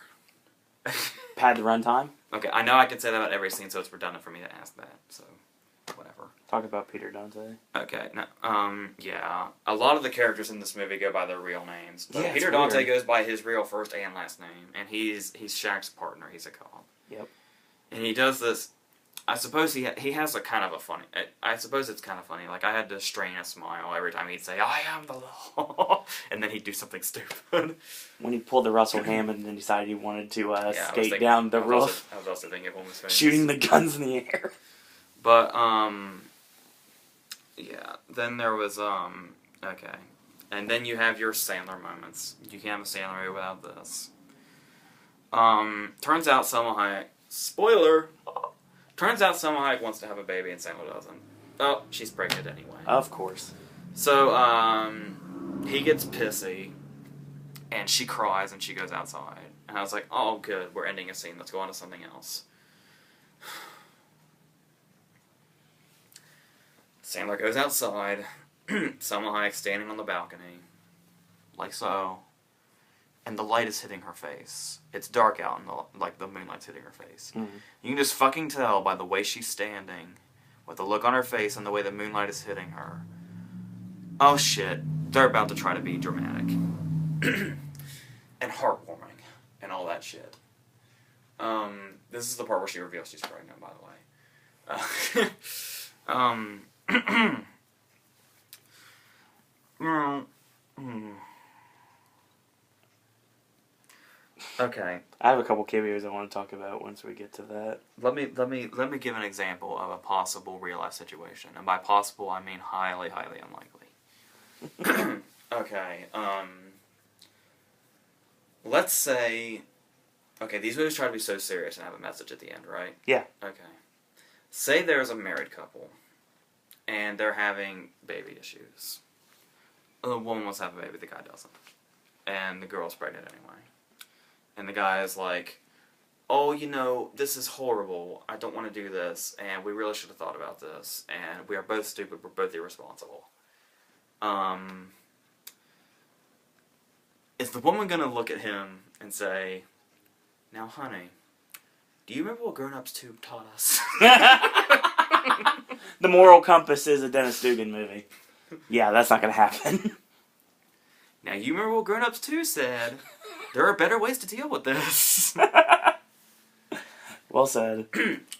Pad the runtime? Okay, I know I can say that about every scene, so it's redundant for me to ask that, so whatever. Talk about Peter Dante. Okay, no, yeah. A lot of the characters in this movie go by their real names. But Yeah, Peter it's Dante weird. goes by his real first and last name, and he's Shaq's partner. He's a cop. Yep. And he does this. I suppose he has a kind of a funny. I suppose it's kind of funny. Like, I had to strain a smile every time he'd say, "I am the law," and then he'd do something stupid. When he pulled the Russell Hammond and decided he wanted to Yeah, I was skate thinking- down the I was roof, also thinking of Homeless Face. shooting the guns in the air. But yeah. Then there was okay, and then you have your Sandler moments. You can't have a Sandler movie without this. Turns out Selma Hayek. Spoiler. Turns out Selma Hayek wants to have a baby and Sandler doesn't. Oh, she's pregnant anyway. Of course. So, he gets pissy, and she cries, and she goes outside. And I was like, oh, good, we're ending a scene. Let's go on to something else. Sandler goes outside. Selma Hayek standing on the balcony, like so. And the light is hitting her face. It's dark out, and the moonlight's hitting her face. Mm-hmm. You can just fucking tell by the way she's standing, with the look on her face and the way the moonlight is hitting her. Oh shit, they're about to try to be dramatic. And heartwarming, and all that shit. This is the part where she reveals she's pregnant, by the way. Okay. I have a couple cameos I want to talk about once we get to that. Let me give an example of a possible real life situation, and by possible I mean highly, highly unlikely. Okay. Let's say. Okay, these movies try to be so serious and have a message at the end, right? Yeah. Okay. Say there's a married couple, and they're having baby issues. The woman wants to have a baby, the guy doesn't. And the girl's pregnant anyway. And the guy is like, oh, you know, this is horrible. I don't want to do this, and we really should have thought about this. And we are both stupid, we're both irresponsible. Is the woman going to look at him and say, now, honey, do you remember what Grown Ups 2 taught us? The Moral Compass is a Dennis Dugan movie. Yeah, that's not going to happen. Now, you remember what Grown Ups 2 said? There are better ways to deal with this. Well said.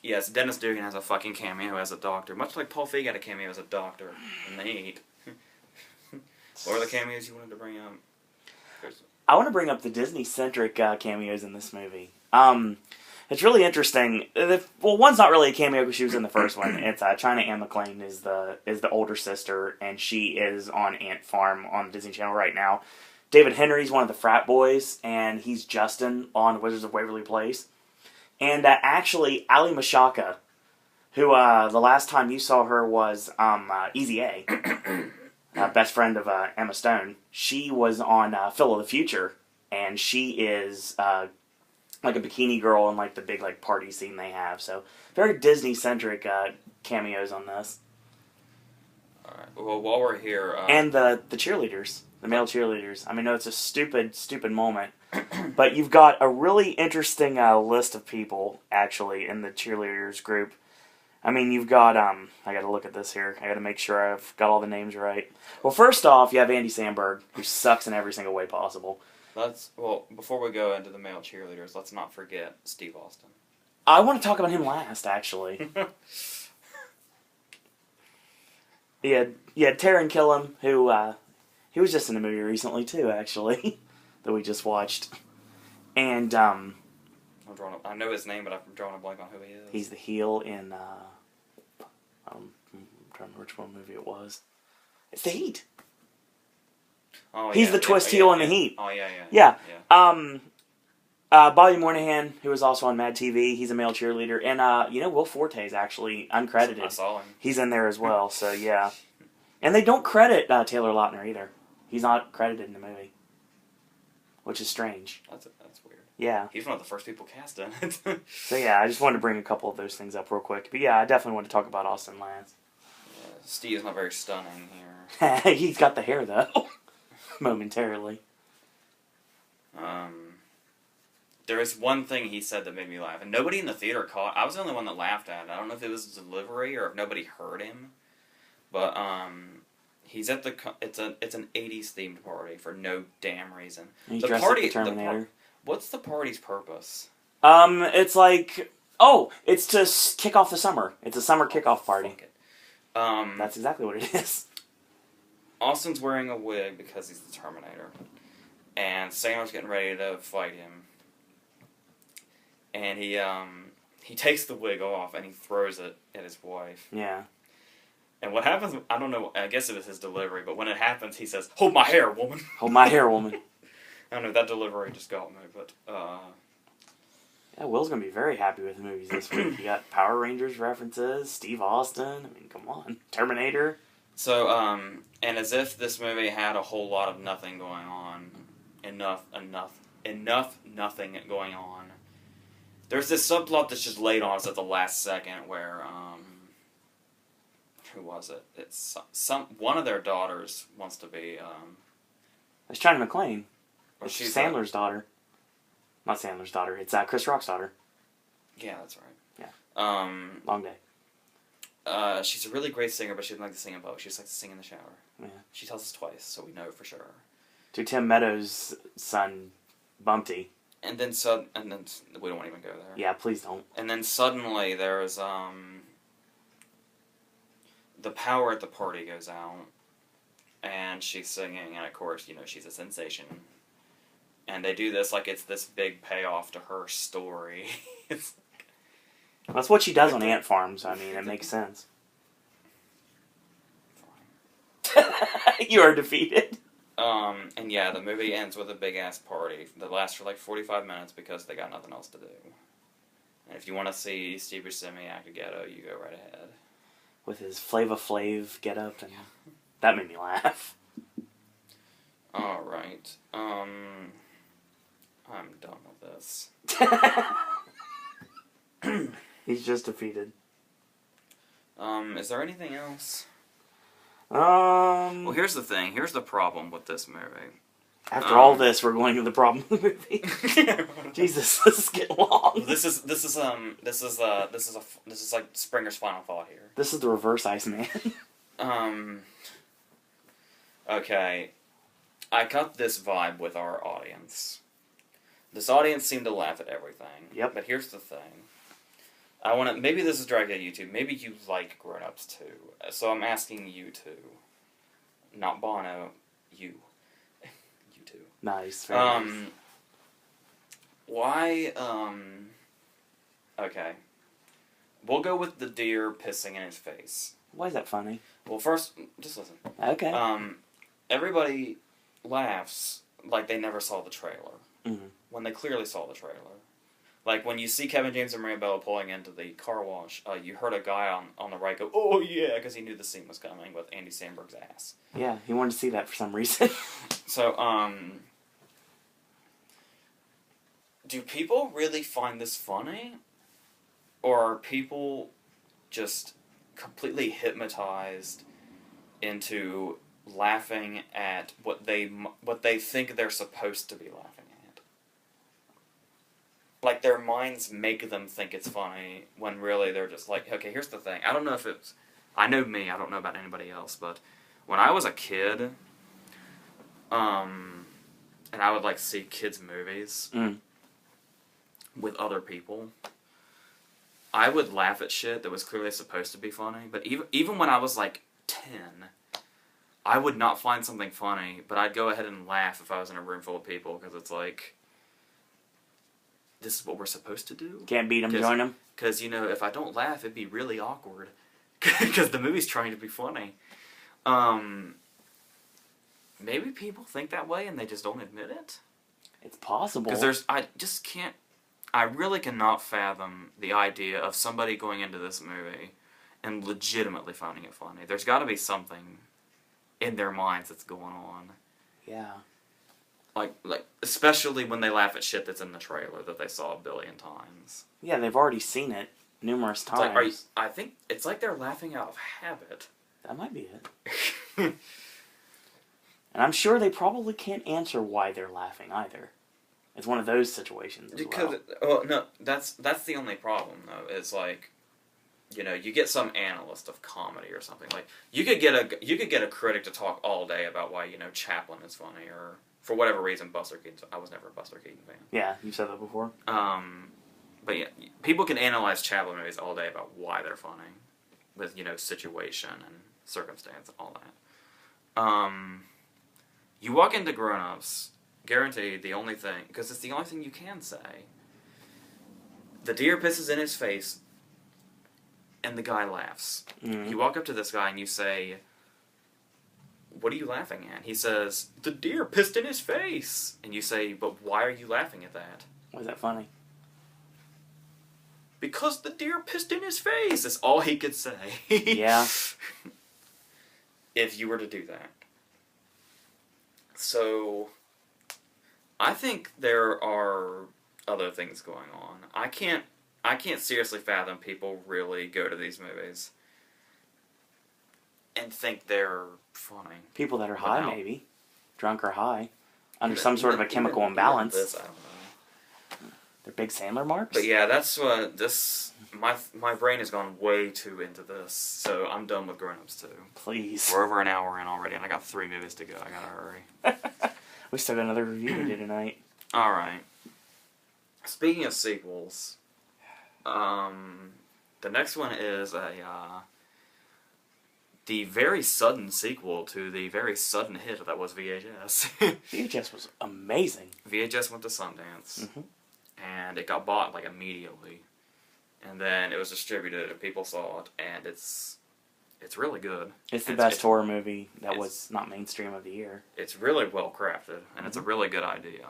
Yes, Dennis Dugan has a fucking cameo as a doctor, much like Paul Feig had a cameo as a doctor in The Heat. What were the cameos you wanted to bring up? I want to bring up the Disney-centric cameos in this movie. It's really interesting. Well, one's not really a cameo because she was in the first one. It's China Anne McClain is the older sister, and she is on Ant Farm on the Disney Channel right now. David Henry's one of the frat boys, and he's Justin on Wizards of Waverly Place. And actually, Ali Mashaka, who the last time you saw her was Easy A, best friend of Emma Stone. She was on Phil of the Future, and she is like a bikini girl in like the big like party scene they have. So very Disney-centric cameos on this. All right. Well, while we're here, and the cheerleaders, the male cheerleaders. I mean, no, it's a stupid moment, but you've got a really interesting list of people actually in the cheerleaders group. I mean, you've got I got to look at this here. I got to make sure I've got all the names right. Well, first off, you have Andy Samberg, who sucks in every single way possible. Before we go into the male cheerleaders, let's not forget Steve Austin. I want to talk about him last, actually. You had Taron Killam, who he was just in a movie recently too, actually, that we just watched. And I know his name, but I'm drawing a blank on who he is. He's the heel in I'm trying to remember which one movie it was. It's The Heat. Oh, he's the twist heel in The Heat. Oh, yeah. Yeah. Bobby Moynihan, who was also on Mad TV, he's a male cheerleader. And, Will Forte is actually uncredited. I saw him. He's in there as well, so yeah. And they don't credit Taylor Lautner either. He's not credited in the movie. Which is strange. That's weird. Yeah. He's one of the first people cast in it. So yeah, I just wanted to bring a couple of those things up real quick. But yeah, I definitely want to talk about Austin last. Yeah, Steve's not very stunning here. He's got the hair, though. Momentarily. There was one thing he said that made me laugh, and nobody in the theater caught. I was the only one that laughed at it. I don't know if it was his delivery or if nobody heard him, but he's at it's an 80s themed party for no damn reason. He's dressed like the Terminator. What's the party's purpose? It's like it's to kick off the summer. It's a summer kickoff party. Fuck it. That's exactly what it is. Austin's wearing a wig because he's the Terminator, and Samuel's getting ready to fight him. And he takes the wig off and he throws it at his wife. Yeah. And what happens, I don't know, I guess it was his delivery, but when it happens, he says, "Hold my hair, woman." Hold my hair, woman. I don't know, that delivery just got me, but, Yeah, Will's gonna be very happy with the movies this week. You got Power Rangers references, Steve Austin, I mean, come on. Terminator. So, and as if this movie had a whole lot of nothing going on, enough nothing going on, there's this subplot that's just laid on us at the last second where, who was it? It's one of their daughters wants to be, It's China McClain. It's she's Sandler's daughter. Not Sandler's daughter. It's Chris Rock's daughter. Yeah, that's right. Yeah. Long Day. She's a really great singer, but she doesn't like to sing in public. She just likes to sing in the shower. Yeah. She tells us twice, so we know for sure. To Tim Meadows' son, Bumpty. and then we don't even go there. Yeah, please don't. And then suddenly there's the power at the party goes out, and she's singing, and of course, she's a sensation. And they do this like it's this big payoff to her story. That's what she does on ant farms. I mean, it makes sense. You are defeated. And yeah, the movie ends with a big ass party that lasts for like 45 minutes because they got nothing else to do. And if you want to see Steve Buscemi act a ghetto, you go right ahead. With his Flava Flav get up, and that made me laugh. All right. I'm done with this. He's just defeated. Is there anything else? Well, here's the thing. Here's the problem with this movie. After all this, we're going to the problem of the movie. Jesus, this is getting long. This is like Springer's final thought here. This is the reverse Iceman. Okay. I got this vibe with our audience. This audience seemed to laugh at everything. Yep. But here's the thing. Maybe this is directed at YouTube. Maybe you like grown-ups too. So I'm asking you two. Not Bono. You. You two. Nice. Why, okay. We'll go with the deer pissing in his face. Why is that funny? Well, first, just listen. Okay. Everybody laughs like they never saw the trailer. Mm-hmm. When they clearly saw the trailer. Like, when you see Kevin James and Maria Bella pulling into the car wash, you heard a guy on the right go, "Oh, yeah," because he knew the scene was coming with Andy Samberg's ass. Yeah, he wanted to see that for some reason. So, do people really find this funny? Or are people just completely hypnotized into laughing at what they think they're supposed to be laughing at? Like, their minds make them think it's funny, when really they're just like, okay, here's the thing. I don't know if it's... I know me, I don't know about anybody else, but when I was a kid, and I would, like, see kids' movies with other people, I would laugh at shit that was clearly supposed to be funny, but even when I was, like, 10, I would not find something funny, but I'd go ahead and laugh if I was in a room full of people, because it's like... This is what we're supposed to do? Can't beat them, join them. Because, if I don't laugh, it'd be really awkward. Because the movie's trying to be funny. Maybe people think that way and they just don't admit it? It's possible. Because I really cannot fathom the idea of somebody going into this movie and legitimately finding it funny. There's got to be something in their minds that's going on. Yeah. Like, especially when they laugh at shit that's in the trailer that they saw a billion times. Yeah, they've already seen it numerous times. Like, I think it's like they're laughing out of habit. That might be it. And I'm sure they probably can't answer why they're laughing either. It's one of those situations as well. No, that's the only problem though. Is like, you get some analyst of comedy or something. Like, you could get a critic to talk all day about why Chaplin is funny, or for whatever reason Buster Keaton. I was never a Buster Keaton fan. Yeah, you've said that before. But yeah, people can analyze Chaplin movies all day about why they're funny, with situation and circumstance and all that. You walk into Grown Ups, guaranteed the only thing, because it's the only thing you can say. The deer pisses in his face, and the guy laughs. Mm-hmm. You walk up to this guy and you say, "What are you laughing at?" He says, "The deer pissed in his face." And you say, "But why are you laughing at that?" Why is that funny? "Because the deer pissed in his face." That's all he could say. Yeah. If you were to do that. So, I think there are other things going on. I can't seriously fathom people really go to these movies and think they're funny. People that are high, maybe. Drunk or high. Under some sort of a chemical imbalance. I don't know. They're big Sandler marks? But yeah, that's what my brain has gone way too into this, so I'm done with Grown Ups 2. Please. We're over an hour in already, and I got 3 movies to go. I gotta hurry. We still got another review to do tonight. Alright. Speaking of sequels, the next one is the very sudden sequel to the very sudden hit that was VHS. VHS was amazing. VHS went to Sundance, Mm-hmm. and it got bought like immediately, and then it was distributed, and people saw it, and it's really good. It's the best horror movie that was not mainstream of the year. It's really well crafted, and it's a really good idea.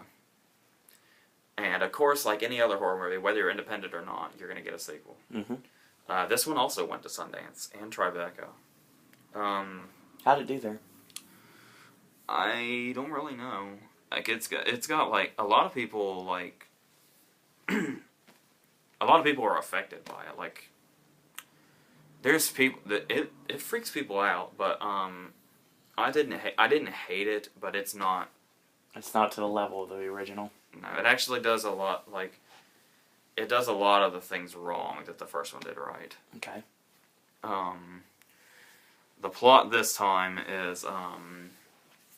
And of course, like any other horror movie, whether you're independent or not, you're going to get a sequel. Mm-hmm. This one also went to Sundance and Tribeca. How'd it do there? I don't really know. Like it's got like a lot of people like a lot of people are affected by it. Like there's people that it freaks people out, but I didn't hate it, but it's not. It's not to the level of the original. No, it actually does a lot. Like it does a lot of the things wrong that the first one did right. Okay. The plot this time is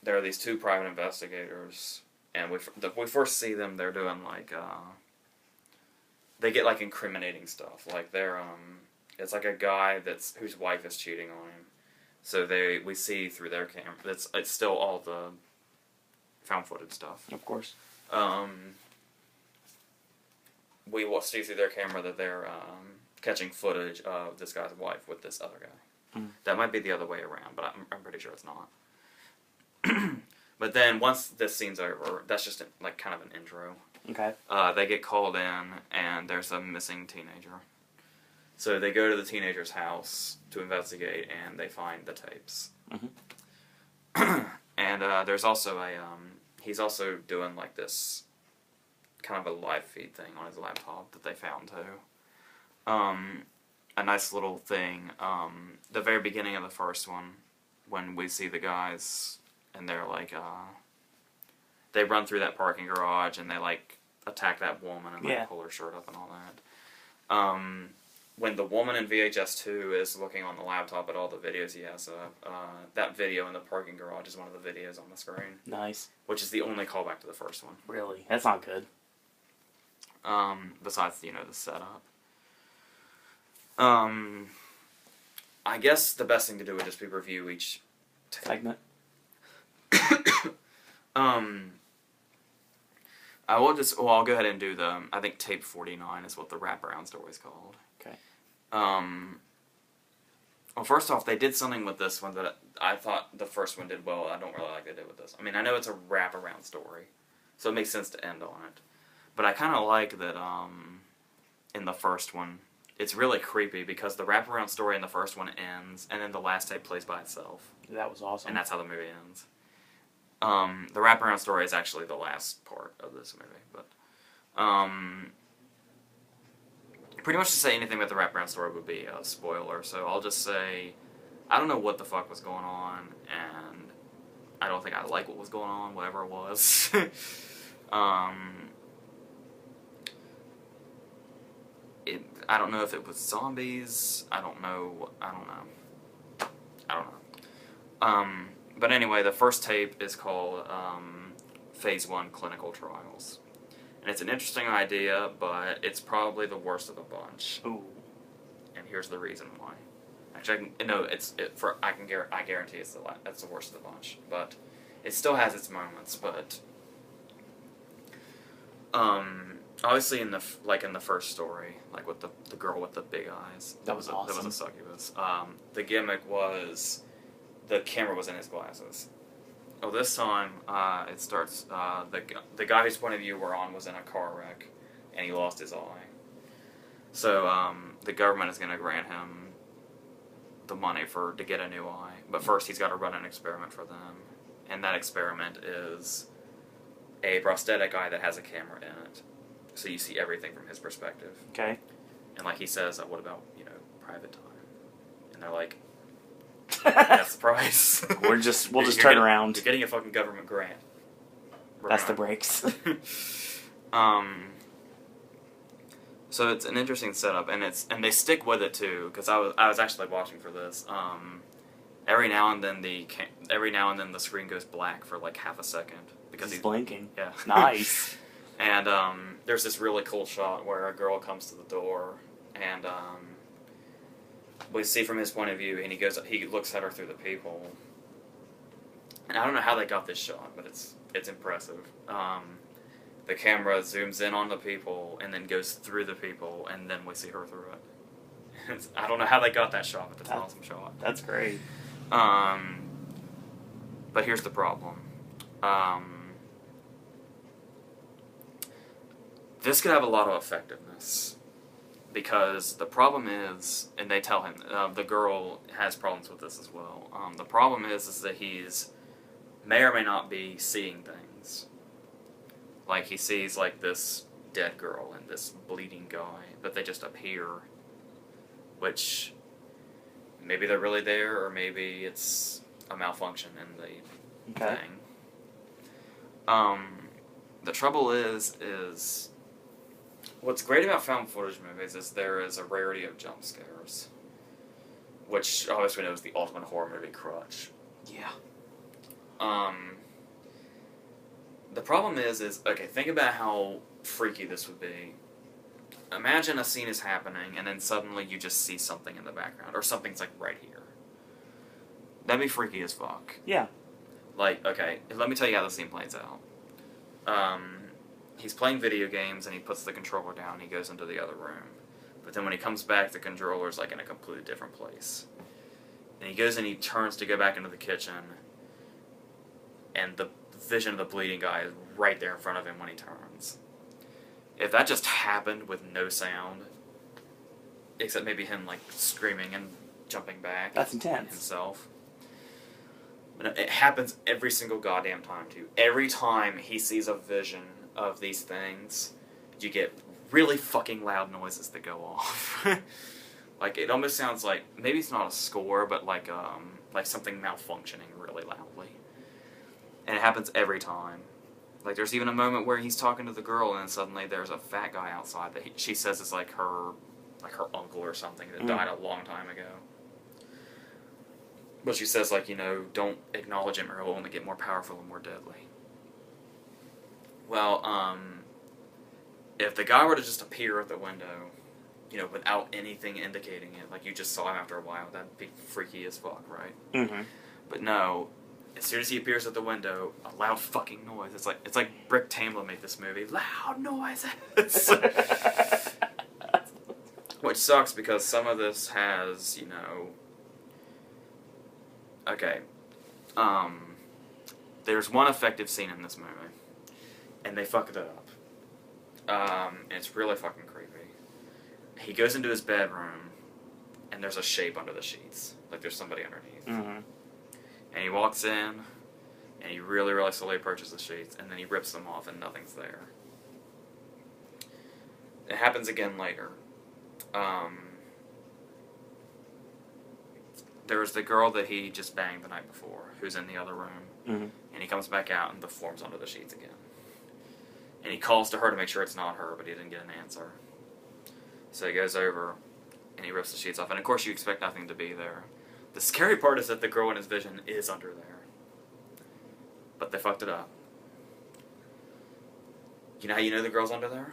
there are these two private investigators, and we first see them. They're doing like they get like incriminating stuff. Like they're it's like a guy whose wife is cheating on him. So we see through their camera. It's still all the found footage stuff. Of course. We will see through their camera that they're catching footage of this guy's wife with this other guy. That might be the other way around, but I'm pretty sure it's not. But then once this scene's over, that's just like kind of an intro. Okay. They get called in, and there's a missing teenager. So they go to the teenager's house to investigate, and they find the tapes. Mm-hmm. And there's also he's also doing like this kind of a live feed thing on his laptop that they found too. A nice little thing. The very beginning of the first one, when we see the guys, and they're like, they run through that parking garage, and they like attack that woman and like pull her shirt up and all that. When the woman in VHS 2 is looking on the laptop at all the videos he has that video in the parking garage is one of the videos on the screen. Nice. Which is the only callback to the first one. Really? That's not good. Besides, the setup. I guess the best thing to do would just be review each segment. I'll go ahead and do I think tape 49 is what the wraparound story is called. Okay. Well, first off, they did something with this one that I thought the first one did well. I don't really like they did with this. I mean, I know it's a wraparound story, so it makes sense to end on it. But I kind of like that in the first one, it's really creepy because the wraparound story in the first one ends, and then the last tape plays by itself. That was awesome. And that's how the movie ends. The wraparound story is actually the last part of this movie, but pretty much to say anything about the wraparound story would be a spoiler, so I'll just say I don't know what the fuck was going on, and I don't think I like what was going on, whatever it was. I don't know if it was zombies. I don't know. But anyway, the first tape is called Phase 1 Clinical Trials. And it's an interesting idea, but it's probably the worst of the bunch. Ooh. And here's the reason why. Actually, I guarantee that's the worst of the bunch. But it still has its moments. But obviously, in the first story, like with the girl with the big eyes, that was awesome. That was a succubus. The gimmick was the camera was in his glasses. Well, this time it starts. The guy whose point of view we're on was in a car wreck, and he lost his eye. So the government is going to grant him the money to get a new eye, but first he's got to run an experiment for them, and that experiment is a prosthetic eye that has a camera in it, so you see everything from his perspective. Okay. And like he says, what about private time? And they're like, that's the price. We'll just turn around. You're getting a fucking government grant. That's the breaks. So it's an interesting setup, and they stick with it too. Because I was actually watching for this. Every now and then the screen goes black for like half a second because he's blinking. Yeah. Nice. And there's this really cool shot where a girl comes to the door, and we see from his point of view, and he looks at her through the peephole. And I don't know how they got this shot, but it's impressive. The camera zooms in on the peephole and then goes through the peephole, and then we see her through it. I don't know how they got that shot, but that's an awesome shot. That's great. But here's the problem. This could have a lot of effectiveness. Because the problem is, and they tell him, the girl has problems with this as well. The problem is that he's may or may not be seeing things. Like he sees like this dead girl and this bleeding guy, but they just appear. Which maybe they're really there, or maybe it's a malfunction in the thing. The trouble is what's great about found footage movies is there is a rarity of jump scares, which obviously knows the ultimate horror movie crutch. Yeah. The problem is okay, think about how freaky this would be. Imagine a scene is happening, and then suddenly you just see something in the background, or something's like right here. That'd be freaky as fuck. Yeah. Like, okay, let me tell you how the scene plays out. He's playing video games, and he puts the controller down, and he goes into the other room. But then when he comes back, the controller's like in a completely different place. And he goes and he turns to go back into the kitchen, and the vision of the bleeding guy is right there in front of him when he turns. If that just happened with no sound, except maybe him like screaming and jumping back. That's intense. Himself. But it happens every single goddamn time too. Every time he sees a vision of these things, you get really fucking loud noises that go off. Like it almost sounds like maybe it's not a score, but like something malfunctioning really loudly. And it happens every time. Like there's even a moment where he's talking to the girl, and then suddenly there's a fat guy outside that she says is like her uncle or something that died a long time ago. But she says like, don't acknowledge him or he'll only get more powerful and more deadly. Well, if the guy were to just appear at the window, without anything indicating it, like you just saw him after a while, that'd be freaky as fuck, right? Mm-hmm. But no, as soon as he appears at the window, a loud fucking noise. It's like Brick Tamla made this movie. Loud noises! Which sucks because some of this has, okay. There's one effective scene in this movie, and they fucked it up. And it's really fucking creepy. He goes into his bedroom, and there's a shape under the sheets. Like there's somebody underneath. Mm-hmm. And he walks in, and he really, really slowly approaches the sheets, and then he rips them off, and nothing's there. It happens again later. There's the girl that he just banged the night before, who's in the other room, and he comes back out, and the form's under the sheets again. And he calls to her to make sure it's not her, but he didn't get an answer. So he goes over, and he rips the sheets off, and of course you expect nothing to be there. The scary part is that the girl in his vision is under there. But they fucked it up. You know how you know the girl's under there?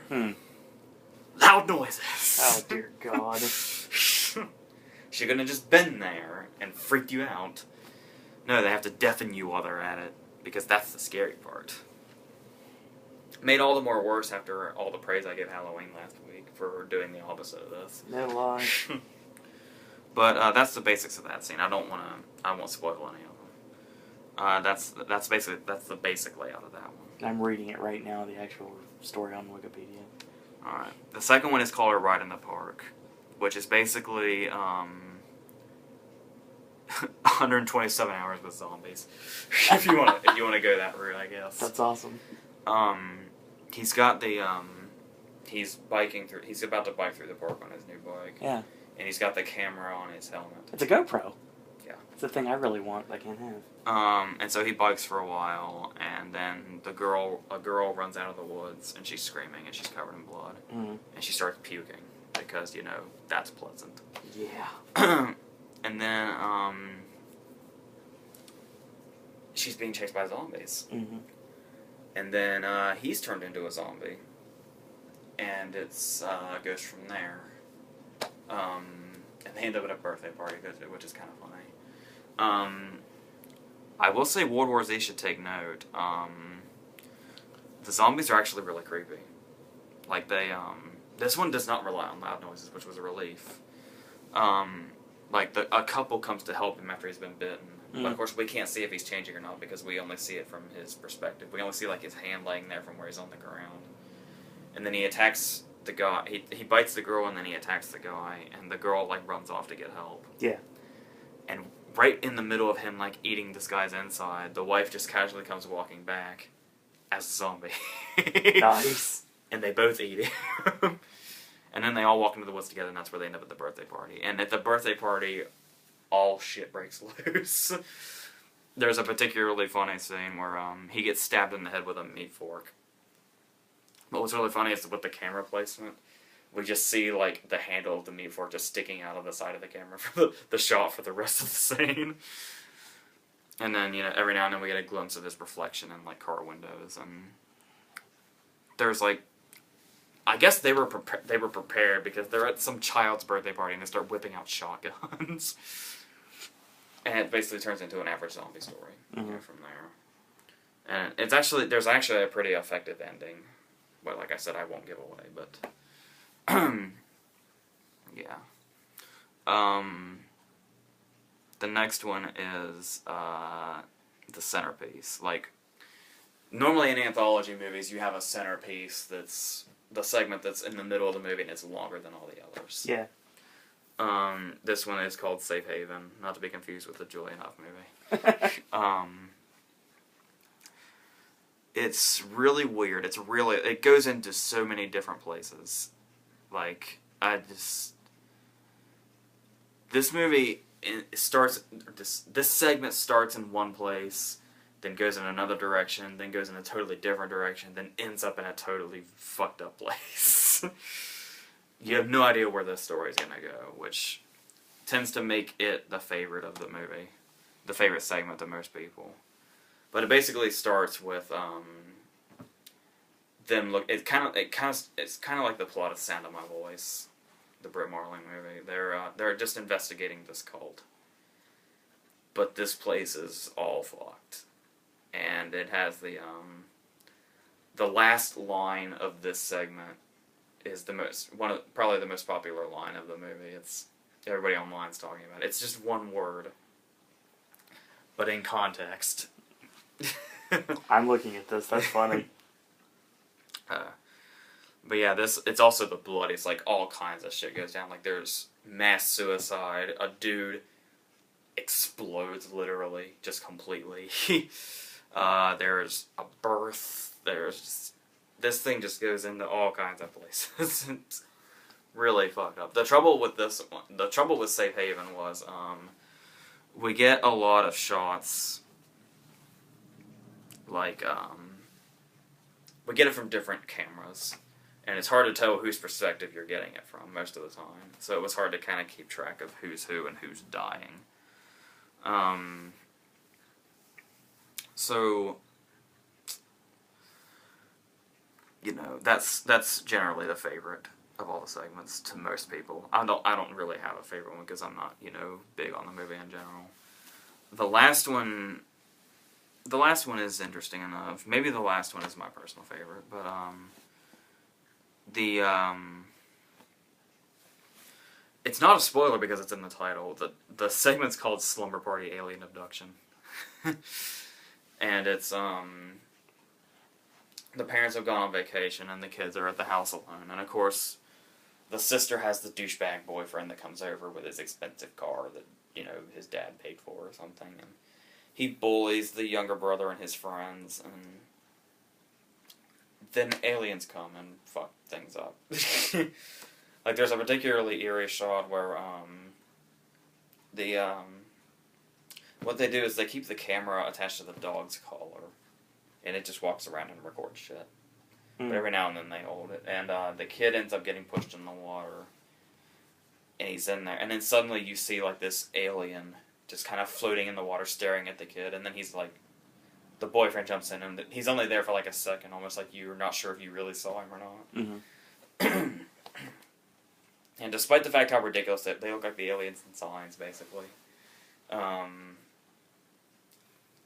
Loud noises! Oh, dear God. She couldn't have just been there and freaked you out. No, they have to deafen you while they're at it, because that's the scary part. Made all the more worse after all the praise I gave Halloween last week for doing the opposite of this. No lie. But that's the basics of that scene. I won't spoil any of them. That's the basic layout of that one. I'm reading it right now, the actual story on Wikipedia. Alright. The second one is called A Ride in the Park, which is basically 127 hours with zombies. if you want to go that route, I guess. That's awesome. He's got the he's about to bike through the park on his new bike. Yeah. And he's got the camera on his helmet. It's a GoPro. Yeah. It's the thing I really want, but I can't have. And so he bikes for a while, and then a girl runs out of the woods, and she's screaming, and she's covered in blood. And she starts puking, because, that's pleasant. Yeah. And then, she's being chased by zombies. And then he's turned into a zombie. And it's goes from there. And they end up at a birthday party, which is kind of funny. I will say World War Z should take note. The zombies are actually really creepy. Like this one does not rely on loud noises, which was a relief. Like a couple comes to help him after he's been bitten, but of course we can't see if he's changing or not because we only see it from his perspective. We only see like his hand laying there from where he's on the ground, and then he attacks the guy. He bites the girl and then he attacks the guy, and the girl like runs off to get help. Yeah. And right in the middle of him like eating this guy's inside, the wife just casually comes walking back as a zombie. Nice. And they both eat him. And then they all walk into the woods together, and that's where they end up at the birthday party. And at the birthday party, all shit breaks loose. There's a particularly funny scene where he gets stabbed in the head with a meat fork. But what's really funny is with the camera placement, we just see like the handle of the meat fork just sticking out of the side of the camera for the shot for the rest of the scene. And then, you know, every now and then we get a glimpse of his reflection in like car windows, and there's like, I guess they were prepared because they're at some child's birthday party and they start whipping out shotguns. And it basically turns into an average zombie story you know, from there. And there's actually a pretty effective ending. But like I said, I won't give away, but yeah. The next one is the centerpiece. Like, normally in anthology movies, you have a centerpiece that's the segment that's in the middle of the movie and it's longer than all the others. Yeah. This one is called Safe Haven, not to be confused with the Julian Huff movie. It's really weird. It goes into so many different places. Like, this movie starts, this segment starts in one place, then goes in another direction, then goes in a totally different direction, then ends up in a totally fucked up place. You have no idea where this story is going to go, which tends to make it the favorite of the movie, the favorite segment to most people. But it basically starts with them look. It's kind of like the plot of Sound of My Voice, the Britt Marling movie. They're just investigating this cult, but this place is all fucked. And it has the last line of this segment is probably the most popular line of the movie. It's everybody online's talking about it. It's just one word, but in context. I'm looking at this. That's funny. But yeah, it's also the blood. It's like all kinds of shit goes down. Like there's mass suicide. A dude explodes literally, just completely. There's a birth. This thing just goes into all kinds of places. It's really fucked up. The trouble with Safe Haven was we get a lot of shots. Like we get it from different cameras, and it's hard to tell whose perspective you're getting it from most of the time. So it was hard to kind of keep track of who's who and who's dying. So, you know, that's generally the favorite of all the segments to most people. I don't really have a favorite one because I'm not, you know, big on the movie in general. The last one is interesting enough. Maybe the last one is my personal favorite, but it's not a spoiler because it's in the title. The segment's called Slumber Party Alien Abduction. And it's the parents have gone on vacation and the kids are at the house alone. And of course, the sister has the douchebag boyfriend that comes over with his expensive car that, you know, his dad paid for or something. And he bullies the younger brother and his friends, and then aliens come and fuck things up. Like, there's a particularly eerie shot where, what they do is they keep the camera attached to the dog's collar, and it just walks around and records shit. But every now and then they hold it, and the kid ends up getting pushed in the water, and he's in there, and then suddenly you see, like, this alien just kind of floating in the water staring at the kid, and then he's, like, the boyfriend jumps in, and he's only there for like a second, almost like you're not sure if you really saw him or not. Mm-hmm. And despite the fact how ridiculous they look like the aliens in Signs, basically, you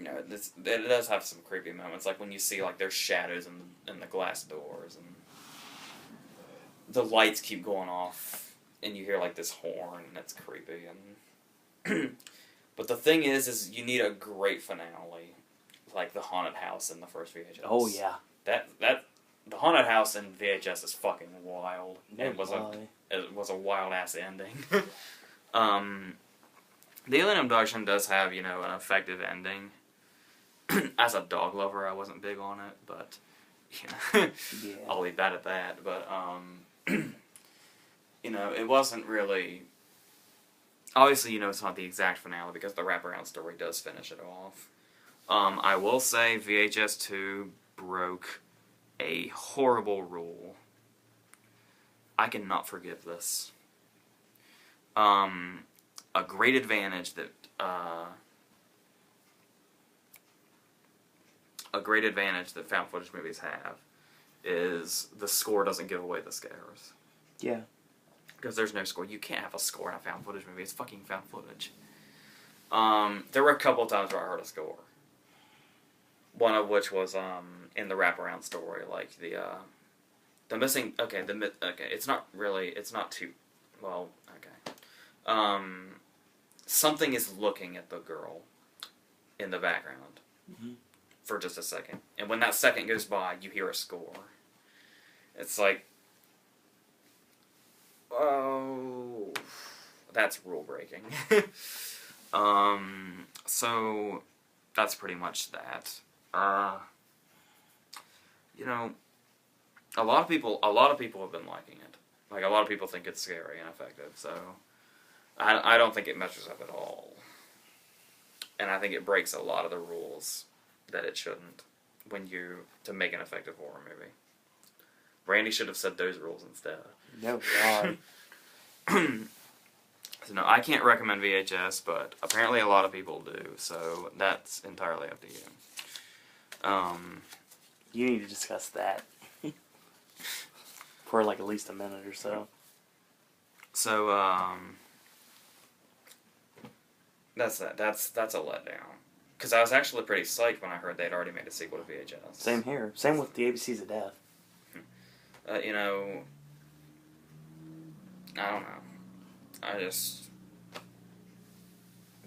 know, it does have some creepy moments, like when you see like there's shadows in the glass doors, and the lights keep going off, and you hear like this horn, and it's creepy. And but the thing is you need a great finale, like the haunted house in the first VHS. Oh yeah, that the haunted house in VHS is fucking wild. It was a wild ass ending. The Alien Abduction does have, you know, an effective ending. As a dog lover, I wasn't big on it, but you know, yeah. I'll leave that at that. But you know, it wasn't really. Obviously, you know, it's not the exact finale because the wraparound story does finish it off. I will say VHS 2 broke a horrible rule. I cannot forgive this. A great advantage that found footage movies have is the score doesn't give away the scares. Yeah. Because there's no score. You can't have a score in a found footage movie. It's fucking found footage. There were a couple of times where I heard a score. One of which was in the wraparound story, like the missing. Okay, it's not too. Well, okay. Something is looking at the girl in the background for just a second, and when that second goes by, you hear a score. It's like, oh, that's rule breaking. So that's pretty much that. You know, a lot of people have been liking it. Like, a lot of people think it's scary and effective, so I don't think it messes up at all. And I think it breaks a lot of the rules that it shouldn't to make an effective horror movie. Randy should have said those rules instead. No, God. So no, I can't recommend VHS, but apparently a lot of people do, so that's entirely up to you. You need to discuss that for like at least a minute or so. So that's that. That's a letdown. Because I was actually pretty psyched when I heard they'd already made a sequel to VHS. Same here. Same with the ABCs of Death. You know, I don't know.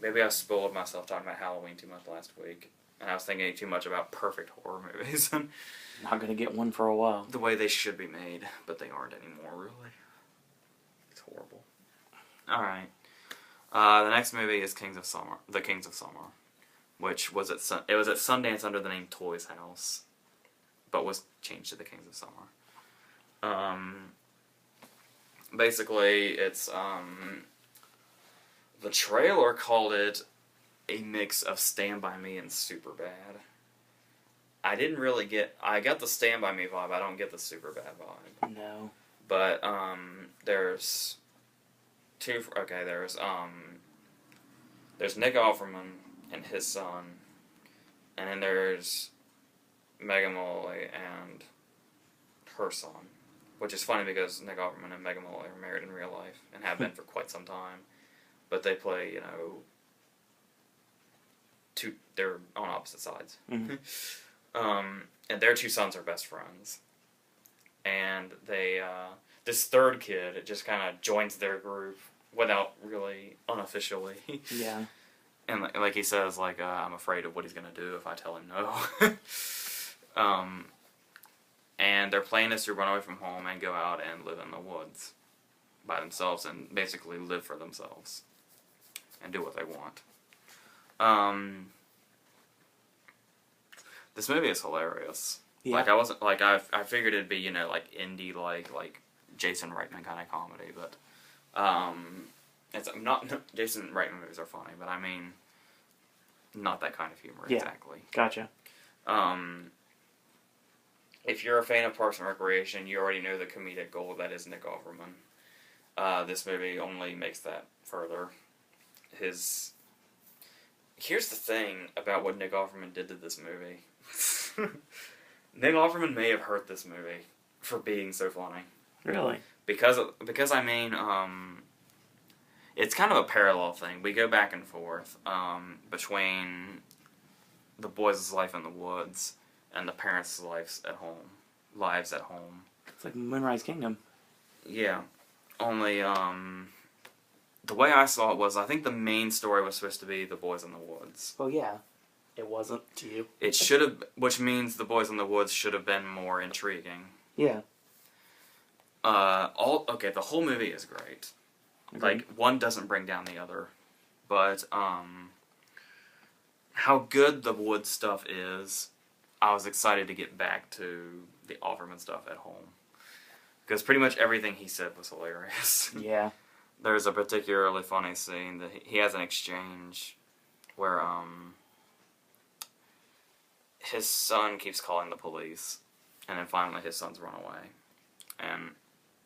Maybe I spoiled myself talking about Halloween too much last week, and I was thinking too much about perfect horror movies. Not gonna get one for a while. The way they should be made, but they aren't anymore, really. It's horrible. Alright. The next movie is The Kings of Summer, which was at Sundance under the name Toys House, but was changed to The Kings of Summer. Basically, it's, the trailer called it a mix of Stand By Me and Superbad. I got the Stand By Me vibe, I don't get the Superbad vibe. No. But, there's Nick Offerman and his son, and then there's Megan Mullally and her son. Which is funny because Nick Offerman and Megan Mullally are married in real life and have been for quite some time. But they play, you know, they're on opposite sides. Mm-hmm. And their two sons are best friends. And they, this third kid just kind of joins their group without really, unofficially. Yeah. And like he says, like, I'm afraid of what he's going to do if I tell him no. And their plan is to run away from home and go out and live in the woods by themselves and basically live for themselves and do what they want. This movie is hilarious. Yeah. Like, I figured it'd be, you know, like indie, like Jason Reitman kind of comedy, but it's not. Jason Reitman movies are funny, but I mean, not that kind of humor exactly. Gotcha. If you're a fan of Parks and Recreation, you already know the comedic gold that is Nick Offerman. This movie only makes that further. here's the thing about what Nick Offerman did to this movie. Nick Offerman may have hurt this movie for being so funny. Really? Because I mean, it's kind of a parallel thing. We go back and forth between the boys' life in the woods and the parents' lives at home. It's like Moonrise Kingdom. Yeah. Only, the way I saw it was, I think the main story was supposed to be the boys in the woods. Oh, yeah. It wasn't to you. It should have, which means the boys in the woods should have been more intriguing. Yeah. The whole movie is great. Okay. Like, one doesn't bring down the other. But, how good the wood stuff is, I was excited to get back to the Offerman stuff at home. Because pretty much everything he said was hilarious. Yeah. There's a particularly funny scene that he has an exchange where, his son keeps calling the police, and then finally his son's run away. And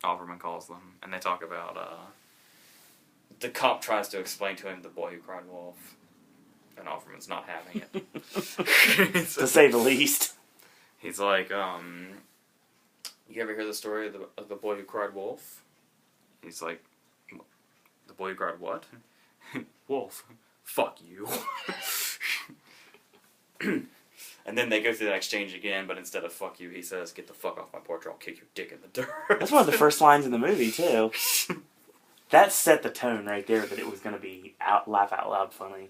Offerman calls them, and they talk about, the cop tries to explain to him The Boy Who Cried Wolf, and Offerman's not having it. To say the least. He's like, you ever hear the story of the Boy Who Cried Wolf? He's like, the boy who cried what? Wolf. Fuck you. And then they go through that exchange again, but instead of fuck you, he says, get the fuck off my porch or I'll kick your dick in the dirt. That's one of the first lines in the movie, too. That set the tone right there that it was going to be laugh out loud funny.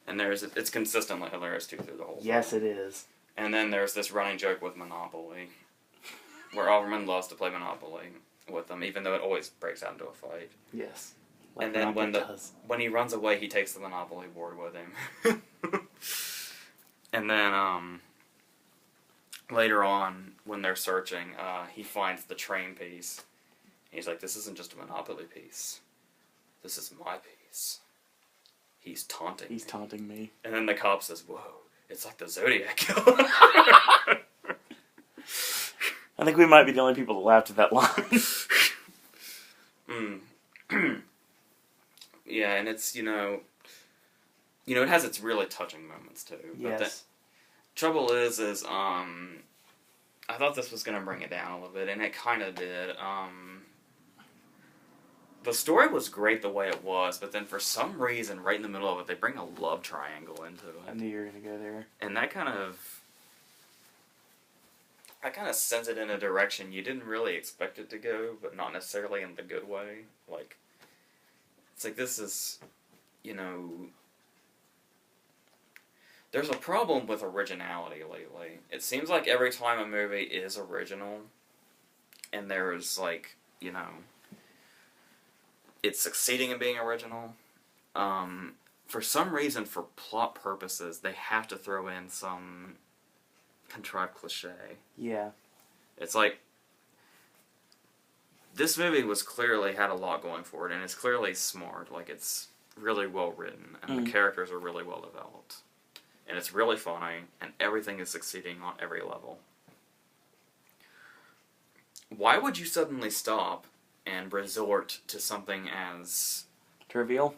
And it's consistently hilarious, too, through the whole Yes, film. it is. And then there's this running joke with Monopoly, where Offerman loves to play Monopoly with them, even though it always breaks out into a fight. Yes. Like and then when he runs away, he takes the Monopoly board with him. And then later on, when they're searching, he finds the train piece. He's like, this isn't just a Monopoly piece. This is my piece. He's taunting me. And then the cop says, whoa, it's like the Zodiac Killer. I think we might be the only people that laughed at that line. Yeah, and it's, it has its really touching moments, too. Yes. But the trouble is, I thought this was going to bring it down a little bit, and it kind of did. The story was great the way it was, but then for some reason, right in the middle of it, they bring a love triangle into it. I knew you were going to go there. And that kind of sends it in a direction you didn't really expect it to go, but not necessarily in the good way. Like, it's like this is, there's a problem with originality lately. It seems like every time a movie is original, and there's like, it's succeeding in being original, for some reason, for plot purposes, they have to throw in some contrived cliche. Yeah. It's like, this movie clearly had a lot going for it, and it's clearly smart. Like, it's really well written, and the characters are really well developed. And it's really funny, and everything is succeeding on every level. Why would you suddenly stop and resort to something as trivial?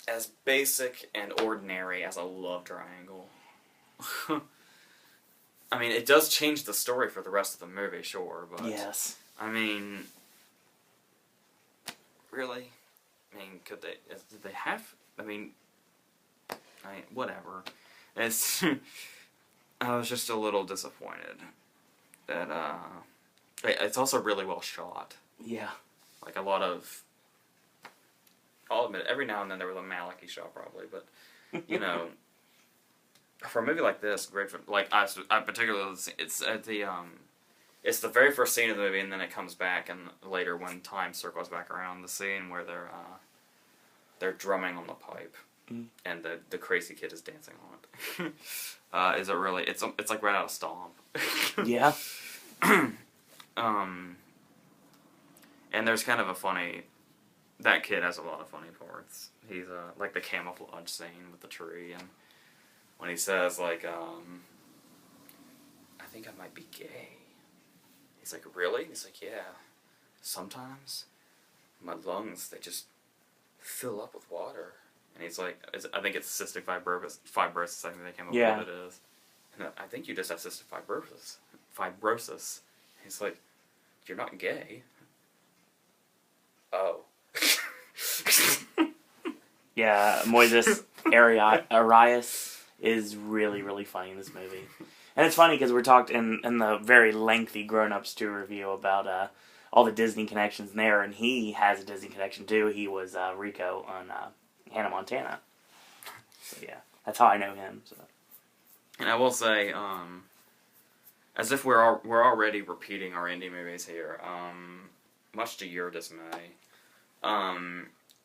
As basic and ordinary as a love triangle. I mean, it does change the story for the rest of the movie, sure, but... Yes. I mean... Really? I mean, did they have... I mean, whatever. It's... I was just a little disappointed that, it's also really well shot. Yeah. Like, a lot of... I'll admit, every now and then there was a Maliki shot, probably, but, for a movie like this, great for, like, I particularly, it's at the, it's the very first scene of the movie, and then it comes back, and later, when time circles back around, the scene where they're drumming on the pipe, and the crazy kid is dancing on it. Is it really, it's like right out of Stomp. Yeah. And there's kind of a funny... That kid has a lot of funny parts. He's, like the camouflage scene with the tree, and when he says, like, I think I might be gay. He's like, really? He's like, yeah. Sometimes my lungs, fill up with water. And he's like, I think it's cystic fibrosis. Fibrosis, I think they came up with what it is. And I think you just have cystic fibrosis. He's like, you're not gay. Oh. Yeah, Moises Arias is really, really funny in this movie. And it's funny because we're talked in the very lengthy Grown Ups 2 review about all the Disney connections there, and he has a Disney connection too. He was Rico on Hannah Montana. So yeah, that's how I know him. So. And I will say, as if we're already repeating our indie movies here, much to your dismay,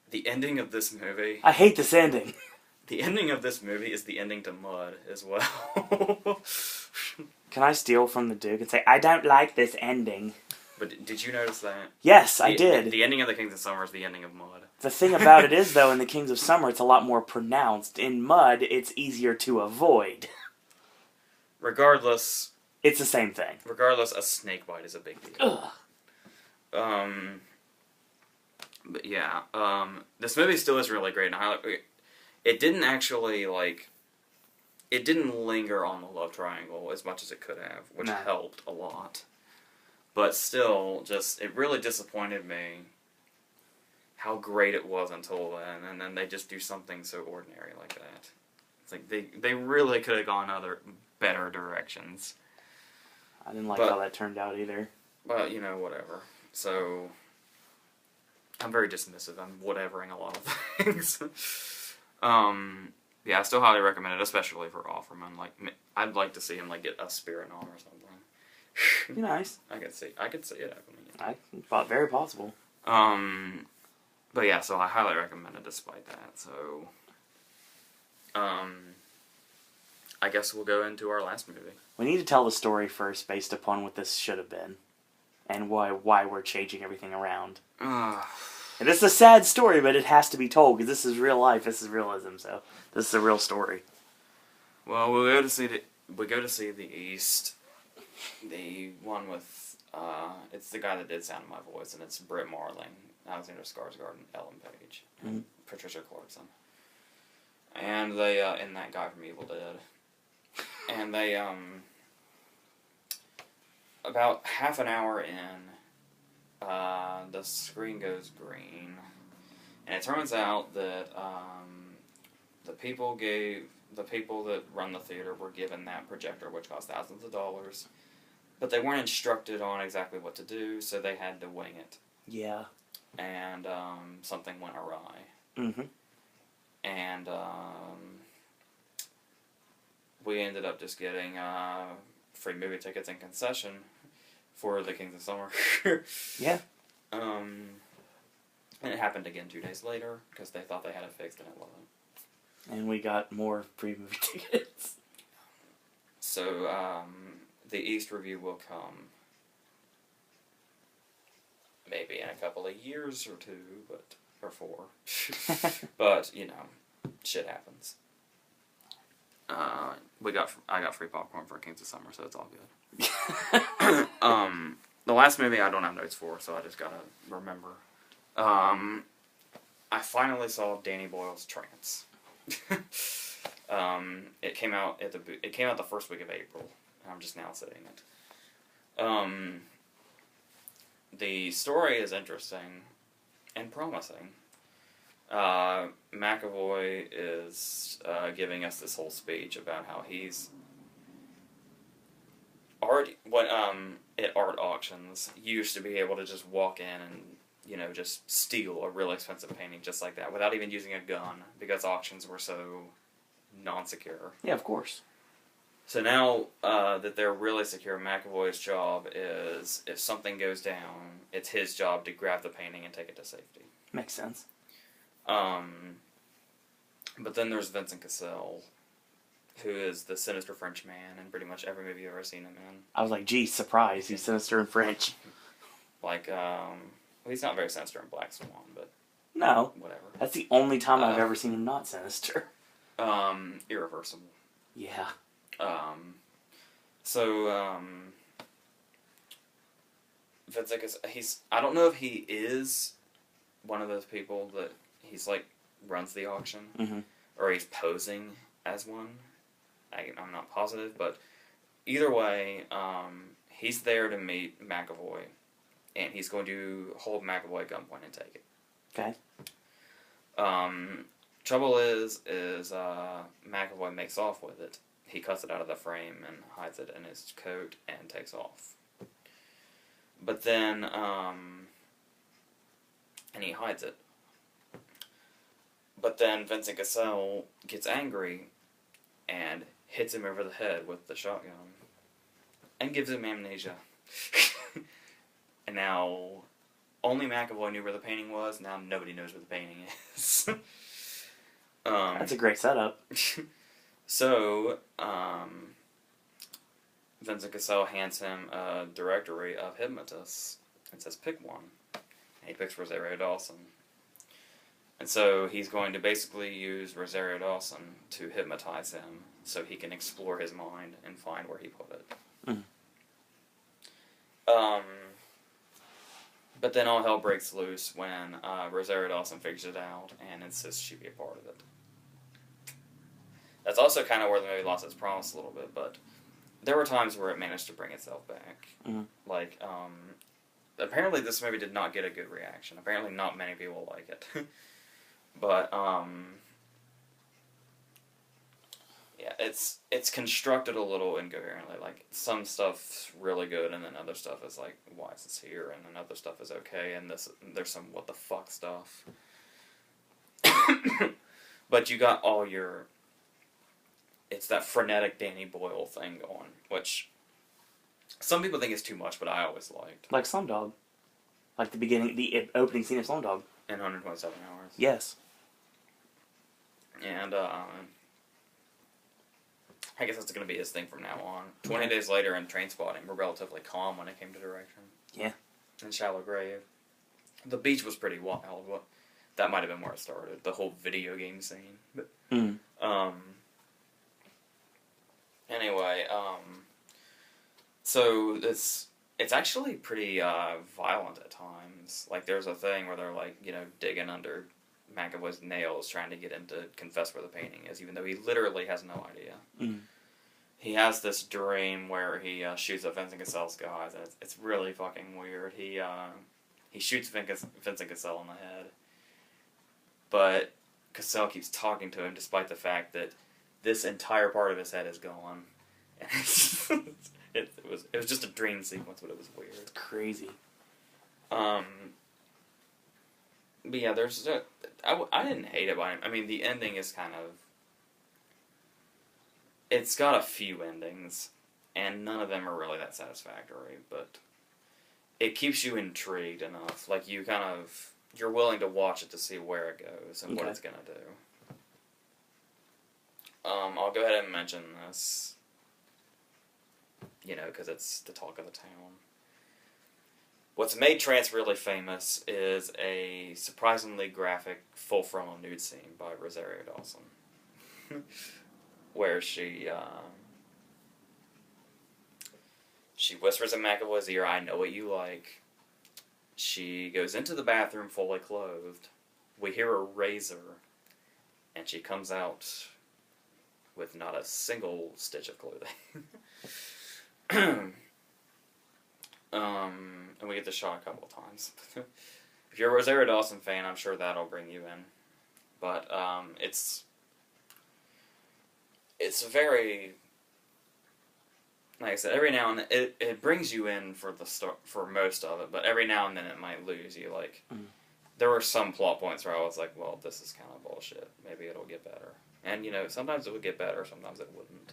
the ending of this movie... I hate this ending. The ending of this movie is the ending to Mud as well. Can I steal from the Duke and say, I don't like this ending? But did you notice that? Yes, I did. The ending of the Kings of Summer is the ending of Mud. The thing about it is, though, in the Kings of Summer, it's a lot more pronounced. In Mud, it's easier to avoid. Regardless... It's the same thing. Regardless, a snake bite is a big deal. Ugh. But yeah, this movie still is really great, and it didn't actually, like, it didn't linger on the love triangle as much as it could have, which helped a lot. But still, just, it really disappointed me how great it was until then, and then they just do something so ordinary like that. It's like, they really could have gone better directions. I didn't like how that turned out either. But, you know, whatever. So... I'm very dismissive. I'm whatevering a lot of things. Yeah, I still highly recommend it, especially for Offerman. Like, I'd like to see him like get a spirit nom or something. Be nice. I could see it happening. I thought very possible. But yeah, so I highly recommend it despite that. So, I guess we'll go into our last movie. We need to tell the story first, based upon what this should have been, and why we're changing everything around. And it's a sad story, but it has to be told, because this is real life, this is realism, so this is a real story. Well, we go to see The East, the one with, it's the guy that did Sound of My Voice, and it's Britt Marling, Alexander Skarsgård, and Ellen Page, and Patricia Clarkson. And they, and that guy from Evil Dead. And they, about half an hour in, the screen goes green, and it turns out that the people that run the theater were given that projector, which cost thousands of dollars, but they weren't instructed on exactly what to do, so they had to wing it. Yeah. And something went awry. Mm-hmm. And we ended up just getting free movie tickets and concession for the Kings of Summer. Yeah. And it happened again 2 days later, because they thought they had it fixed and it wasn't. And we got more free movie tickets. So, the East review will come maybe in a couple of years or 2, or 4. But, you know, shit happens. I got free popcorn for Kings of Summer, so it's all good. The last movie I don't have notes for, so I just gotta remember. I finally saw Danny Boyle's Trance. It came out the first week of April, and I'm just now seeing it. The story is interesting and promising. McAvoy is giving us this whole speech about how he's at art auctions used to be able to just walk in and, you know, just steal a real expensive painting just like that without even using a gun, because auctions were so non-secure. Yeah, of course. So now that they're really secure, McAvoy's job is, if something goes down, it's his job to grab the painting and take it to safety. Makes sense. But then there's Vincent Cassel, who is the sinister French man in pretty much every movie you've ever seen him in. I was like, gee, surprise, he's sinister in French. Like, well, he's not very sinister in Black Swan, but... No. Whatever. That's the only time I've ever seen him not sinister. Irreversible. Yeah. Vincent Cassel, I don't know if he is one of those people that he's like runs the auction, Mm-hmm. or he's posing as one. I'm not positive, but either way, he's there to meet McAvoy, and he's going to hold McAvoy at gunpoint and take it. Okay. Trouble is McAvoy makes off with it. He cuts it out of the frame and hides it in his coat and takes off. But then, and he hides it. But then Vincent Cassell gets angry and hits him over the head with the shotgun and gives him amnesia. And now only McAvoy knew where the painting was. Now nobody knows where the painting is. That's a great setup. So, Vincent Cassell hands him a directory of hypnotists and says, pick one. And he picks Rosario Dawson. And so he's going to basically use Rosario Dawson to hypnotize him so he can explore his mind and find where he put it. Mm. But then all hell breaks loose when Rosario Dawson figures it out and insists she be a part of it. That's also kind of where the movie lost its promise a little bit, but there were times where it managed to bring itself back. Mm-hmm. Like, apparently this movie did not get a good reaction. Apparently not many people like it. But, yeah, it's constructed a little incoherently. Like, some stuff's really good, and then other stuff is like, why is this here? And then other stuff is okay, and there's some what the fuck stuff. But you got all your... It's that frenetic Danny Boyle thing going, which some people think is too much, but I always liked. Like Slumdog. Like the opening scene of Slumdog. In 127 Hours. Yes. And, I guess that's going to be his thing from now on. 20 Days Later and Trainspotting were relatively calm when it came to direction. Yeah. And Shallow Grave. The beach was pretty wild. That might have been where it started. The whole video game scene. But, anyway, so it's actually pretty violent at times. Like, there's a thing where they're, like, digging under McAvoy's nails trying to get him to confess where the painting is, even though he literally has no idea. Mm. He has this dream where he shoots at Vincent Cassell's guys, and it's really fucking weird. He shoots Vincent Cassell in the head, but Cassell keeps talking to him despite the fact that this entire part of his head is gone. And it was just a dream sequence, but it was weird. It's crazy. But yeah, I didn't hate it, but I mean, the ending is kind of... It's got a few endings, and none of them are really that satisfactory, but it keeps you intrigued enough. Like, you're willing to watch it to see where it goes and what it's gonna do. I'll go ahead and mention this, because it's the talk of the town. What's made Trance really famous is a surprisingly graphic full frontal nude scene by Rosario Dawson, where she whispers in McAvoy's ear, "I know what you like." She goes into the bathroom fully clothed. We hear a razor, and she comes out with not a single stitch of clothing. And we get the shot a couple of times. If you're a Rosario Dawson fan, I'm sure that'll bring you in. But it's very, like I said, every now and then it brings you in for most of it, but every now and then it might lose you. Like, there were some plot points where I was like, well, this is kind of bullshit. Maybe it'll get better. And sometimes it would get better, sometimes it wouldn't.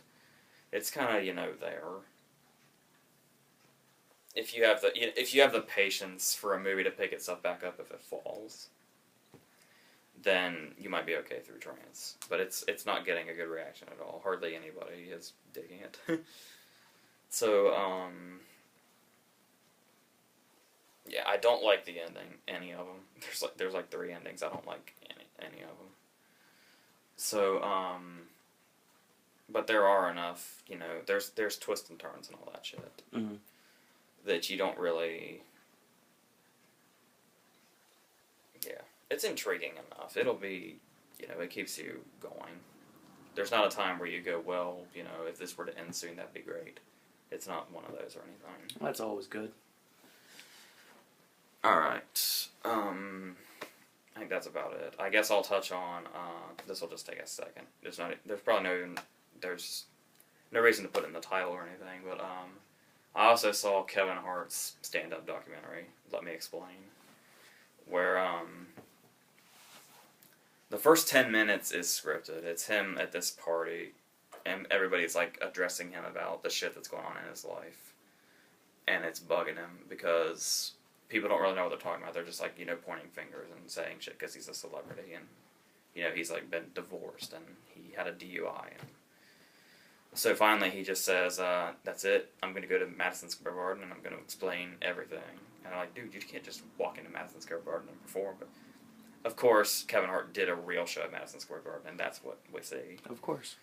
It's kind of there. If you have the patience for a movie to pick itself back up if it falls, then you might be okay through Trance. But it's not getting a good reaction at all. Hardly anybody is digging it. So, yeah, I don't like the ending, any of them. There's like 3 endings. I don't like any of them. So, but there are enough, there's twists and turns and all that shit. Mm-hmm. That you don't really... Yeah. it's intriguing enough. It'll be, it keeps you going. There's not a time where you go, well, if this were to end soon, that'd be great. It's not one of those or anything. That's always good. Alright. I think that's about it. I guess I'll touch on, this will just take a second. There's no reason to put it in the title or anything, but I also saw Kevin Hart's stand-up documentary, Let Me Explain, where the first 10 minutes is scripted. It's him at this party, and everybody's like addressing him about the shit that's going on in his life, and it's bugging him because people don't really know what they're talking about. They're just like, pointing fingers and saying shit because he's a celebrity, and he's like been divorced and he had a DUI, and so finally he just says, that's it, I'm going to go to Madison Square Garden and I'm going to explain everything. And I'm like, dude, you can't just walk into Madison Square Garden and perform. But of course, Kevin Hart did a real show at Madison Square Garden, and that's what we see. Of course.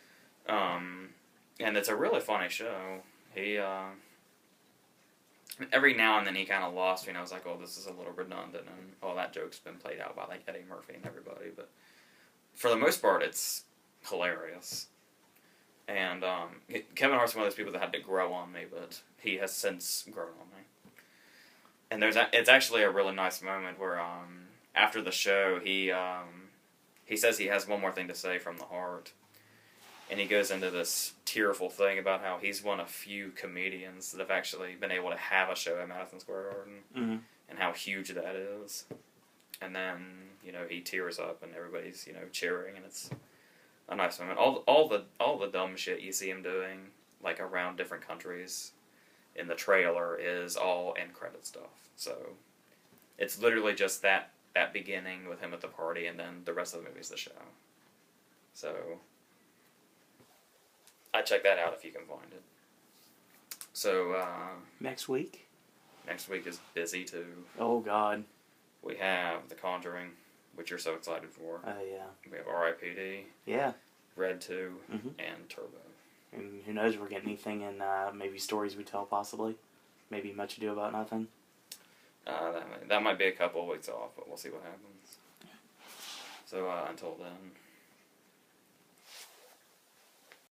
And it's a really funny show. He, every now and then he kind of lost me, and I was like, oh, this is a little redundant, and all that joke's been played out by like Eddie Murphy and everybody. But for the most part, it's hilarious. And Kevin Hart's one of those people that had to grow on me, but he has since grown on me. And it's actually a really nice moment where after the show he says he has one more thing to say from the heart, and he goes into this tearful thing about how he's one of few comedians that have actually been able to have a show at Madison Square Garden, and how huge that is. And then he tears up and everybody's cheering, and it's a nice moment. All the dumb shit you see him doing, like around different countries, in the trailer is all end credit stuff. So it's literally just that beginning with him at the party, and then the rest of the movie's the show. So I check that out if you can find it. So next week is busy too. Oh God. We have The Conjuring, which you're so excited for. Oh yeah. We have R.I.P.D. Yeah. Red 2, and Turbo. And who knows, we're getting anything in maybe Stories We Tell, possibly. Maybe Much Ado About Nothing. That might be a couple of weeks off, but we'll see what happens. So until then.